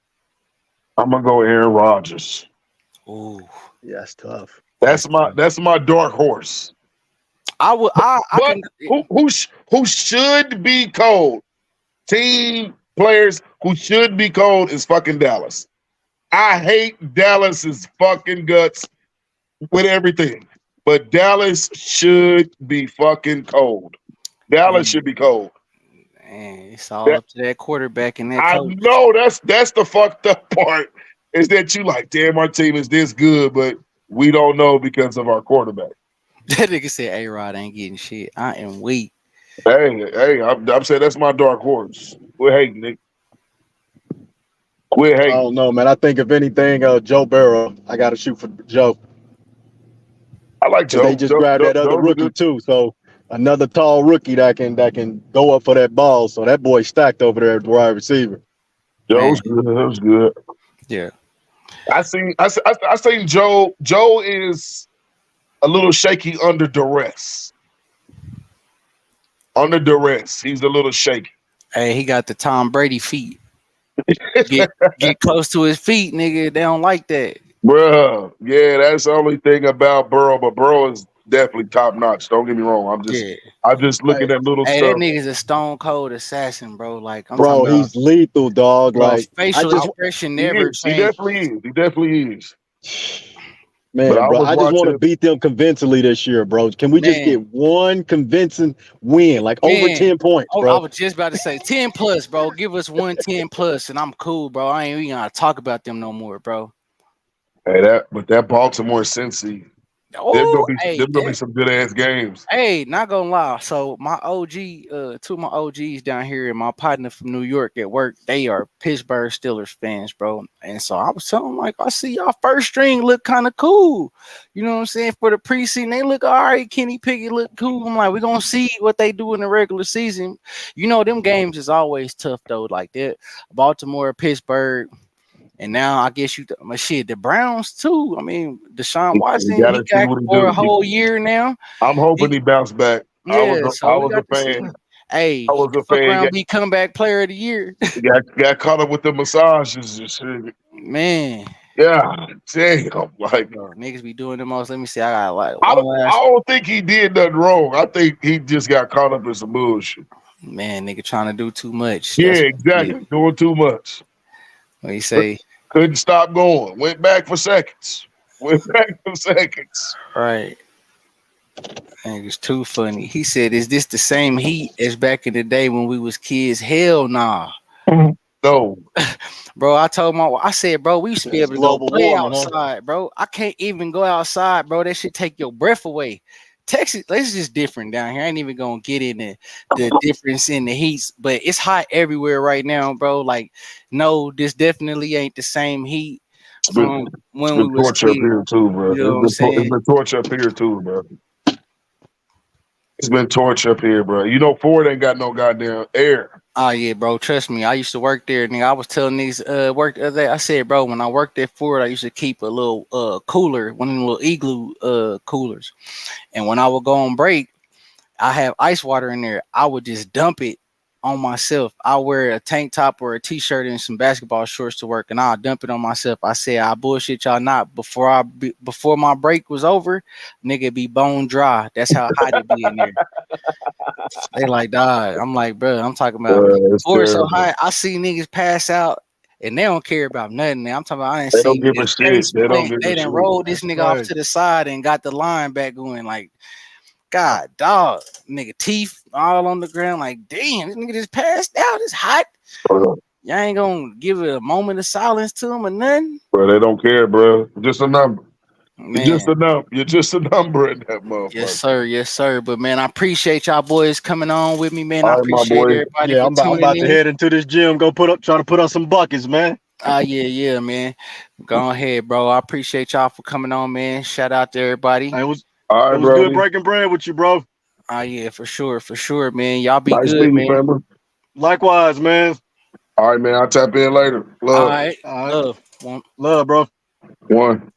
I'm gonna go Aaron Rodgers. Ooh, Yeah, that's tough. That's my dark horse. I would. But who should be cold? Team players who should be cold is fucking Dallas. I hate Dallas's fucking guts with everything, but Dallas should be fucking cold. Dallas should be cold. Man, it's all up to that quarterback and that I coach. know that's the fucked up part is that you like, damn, our team is this good, but we don't know because of our quarterback. That nigga said A-Rod ain't getting shit. I am weak. Hey, I'm saying that's my dark horse. Quit hating, Nick. Quit I hating. don't know, man. I think if anything, Joe Burrow, I gotta shoot for Joe. I like Joe. They just grabbed that other rookie too. So another tall rookie that can go up for that ball. So that boy stacked over there at the wide receiver. Joe's good. That was good. Yeah. I seen Joe. Joe is a little shaky under duress. Under duress, he's a little shaky. Hey, he got the Tom Brady feet. Get close to his feet, nigga. They don't like that. Bruh, yeah, that's the only thing about Burrow, but Burrow is definitely top notch. Don't get me wrong. I'm just looking at little Hey, stuff. that nigga's a stone cold assassin, bro. Like, Bro, he's lethal, dog. bro, Like facial expression never He changed. definitely is. man, But I bro, was I just want to watching- beat them convincingly this year, bro. Can we just Man. get one convincing win, like over Man. 10 points, Oh, I bro? was just about to say 10 plus, bro. Give us 110 plus, and I'm cool, bro. I ain't even gonna talk about them no more, bro. Hey, that Baltimore Cincy, there's Oh, gonna be some good ass games. Hey, not gonna lie. So my OG, two of my OGs down here and my partner from New York at work, they are Pittsburgh Steelers fans, bro. And so I was telling them, like, I see y'all first string look kind of cool. You know what I'm saying? For the preseason, they look all right. Kenny Pickett look cool. I'm like, we're gonna see what they do in the regular season. You know, them games is always tough though, like that. Baltimore, Pittsburgh. And now I guess the Browns too. I mean, Deshaun Watson, he got for a whole year now. I'm hoping he bounced back. Yeah, I was a fan. Hey, I was a fan. Around be comeback player of the year. got caught up with the massages and shit. Man. Yeah, damn. Like, bro, niggas be doing the most. Let me see. I got like I don't think he did nothing wrong. I think he just got caught up in some bullshit. Man, nigga trying to do too much. Yeah, exactly. Doing too much. What you say? Couldn't stop going. Went back for seconds. Right. Man, it's too funny. He said, "Is this the same heat as back in the day when we was kids?" Hell nah. No. Bro, I said, bro, we used to be able to go play outside, bro. I can't even go outside, bro. That shit take your breath away. Texas, it's just different down here. I ain't even gonna get into the difference in the heats, but it's hot everywhere right now, bro. Like, no, this definitely ain't the same heat from when we was torture up here too, bro. You know it's been torture up here too, bro. It's been torture up here, bro. You know, Ford ain't got no goddamn air. Oh yeah, bro. Trust me. I used to work there, nigga. I was telling these work the other day. I said, bro, when I worked at Ford, I used to keep a little cooler, one of them little igloo coolers. And when I would go on break, I have ice water in there. I would just dump it on myself. I wear a tank top or a t-shirt and some basketball shorts to work, and I'll dump it on myself. I say I bullshit y'all not. Before my break was over, nigga be bone dry. That's how hot it be in there. They like, dog. I'm like, bro. I'm talking about It's before it's so terrible. hot. I see niggas pass out. And they don't care about nothing. I'm talking about I didn't They don't see give a niggas shit. face They don't plant. give They a done shit. rolled this That's nigga off to crazy. the side and got the line back going. Like, God, dog, nigga, teeth all on the ground. Like, damn, this nigga just passed out. It's hot. Bro, Y'all ain't gonna give it a moment of silence to him or nothing, they don't care, bro. Just a number. You're just man. a number. You're just a number in that Yes, motherfucker. sir. Yes, sir. But man, I appreciate y'all boys coming on with me, man. I All right, my appreciate boy. everybody Yeah, for I'm tuning about to in. head into this gym, try to put up some buckets, man. Yeah, man. Go ahead, bro. I appreciate y'all for coming on, man. Shout out to everybody. It was All it right, was good Brody. breaking bread with you, bro. Yeah, for sure, man. Y'all be Nice good, meeting you, man. Pamber. Likewise, man. All right, man. I'll tap in later. All Love. right, All right. love. One. Love, bro. One.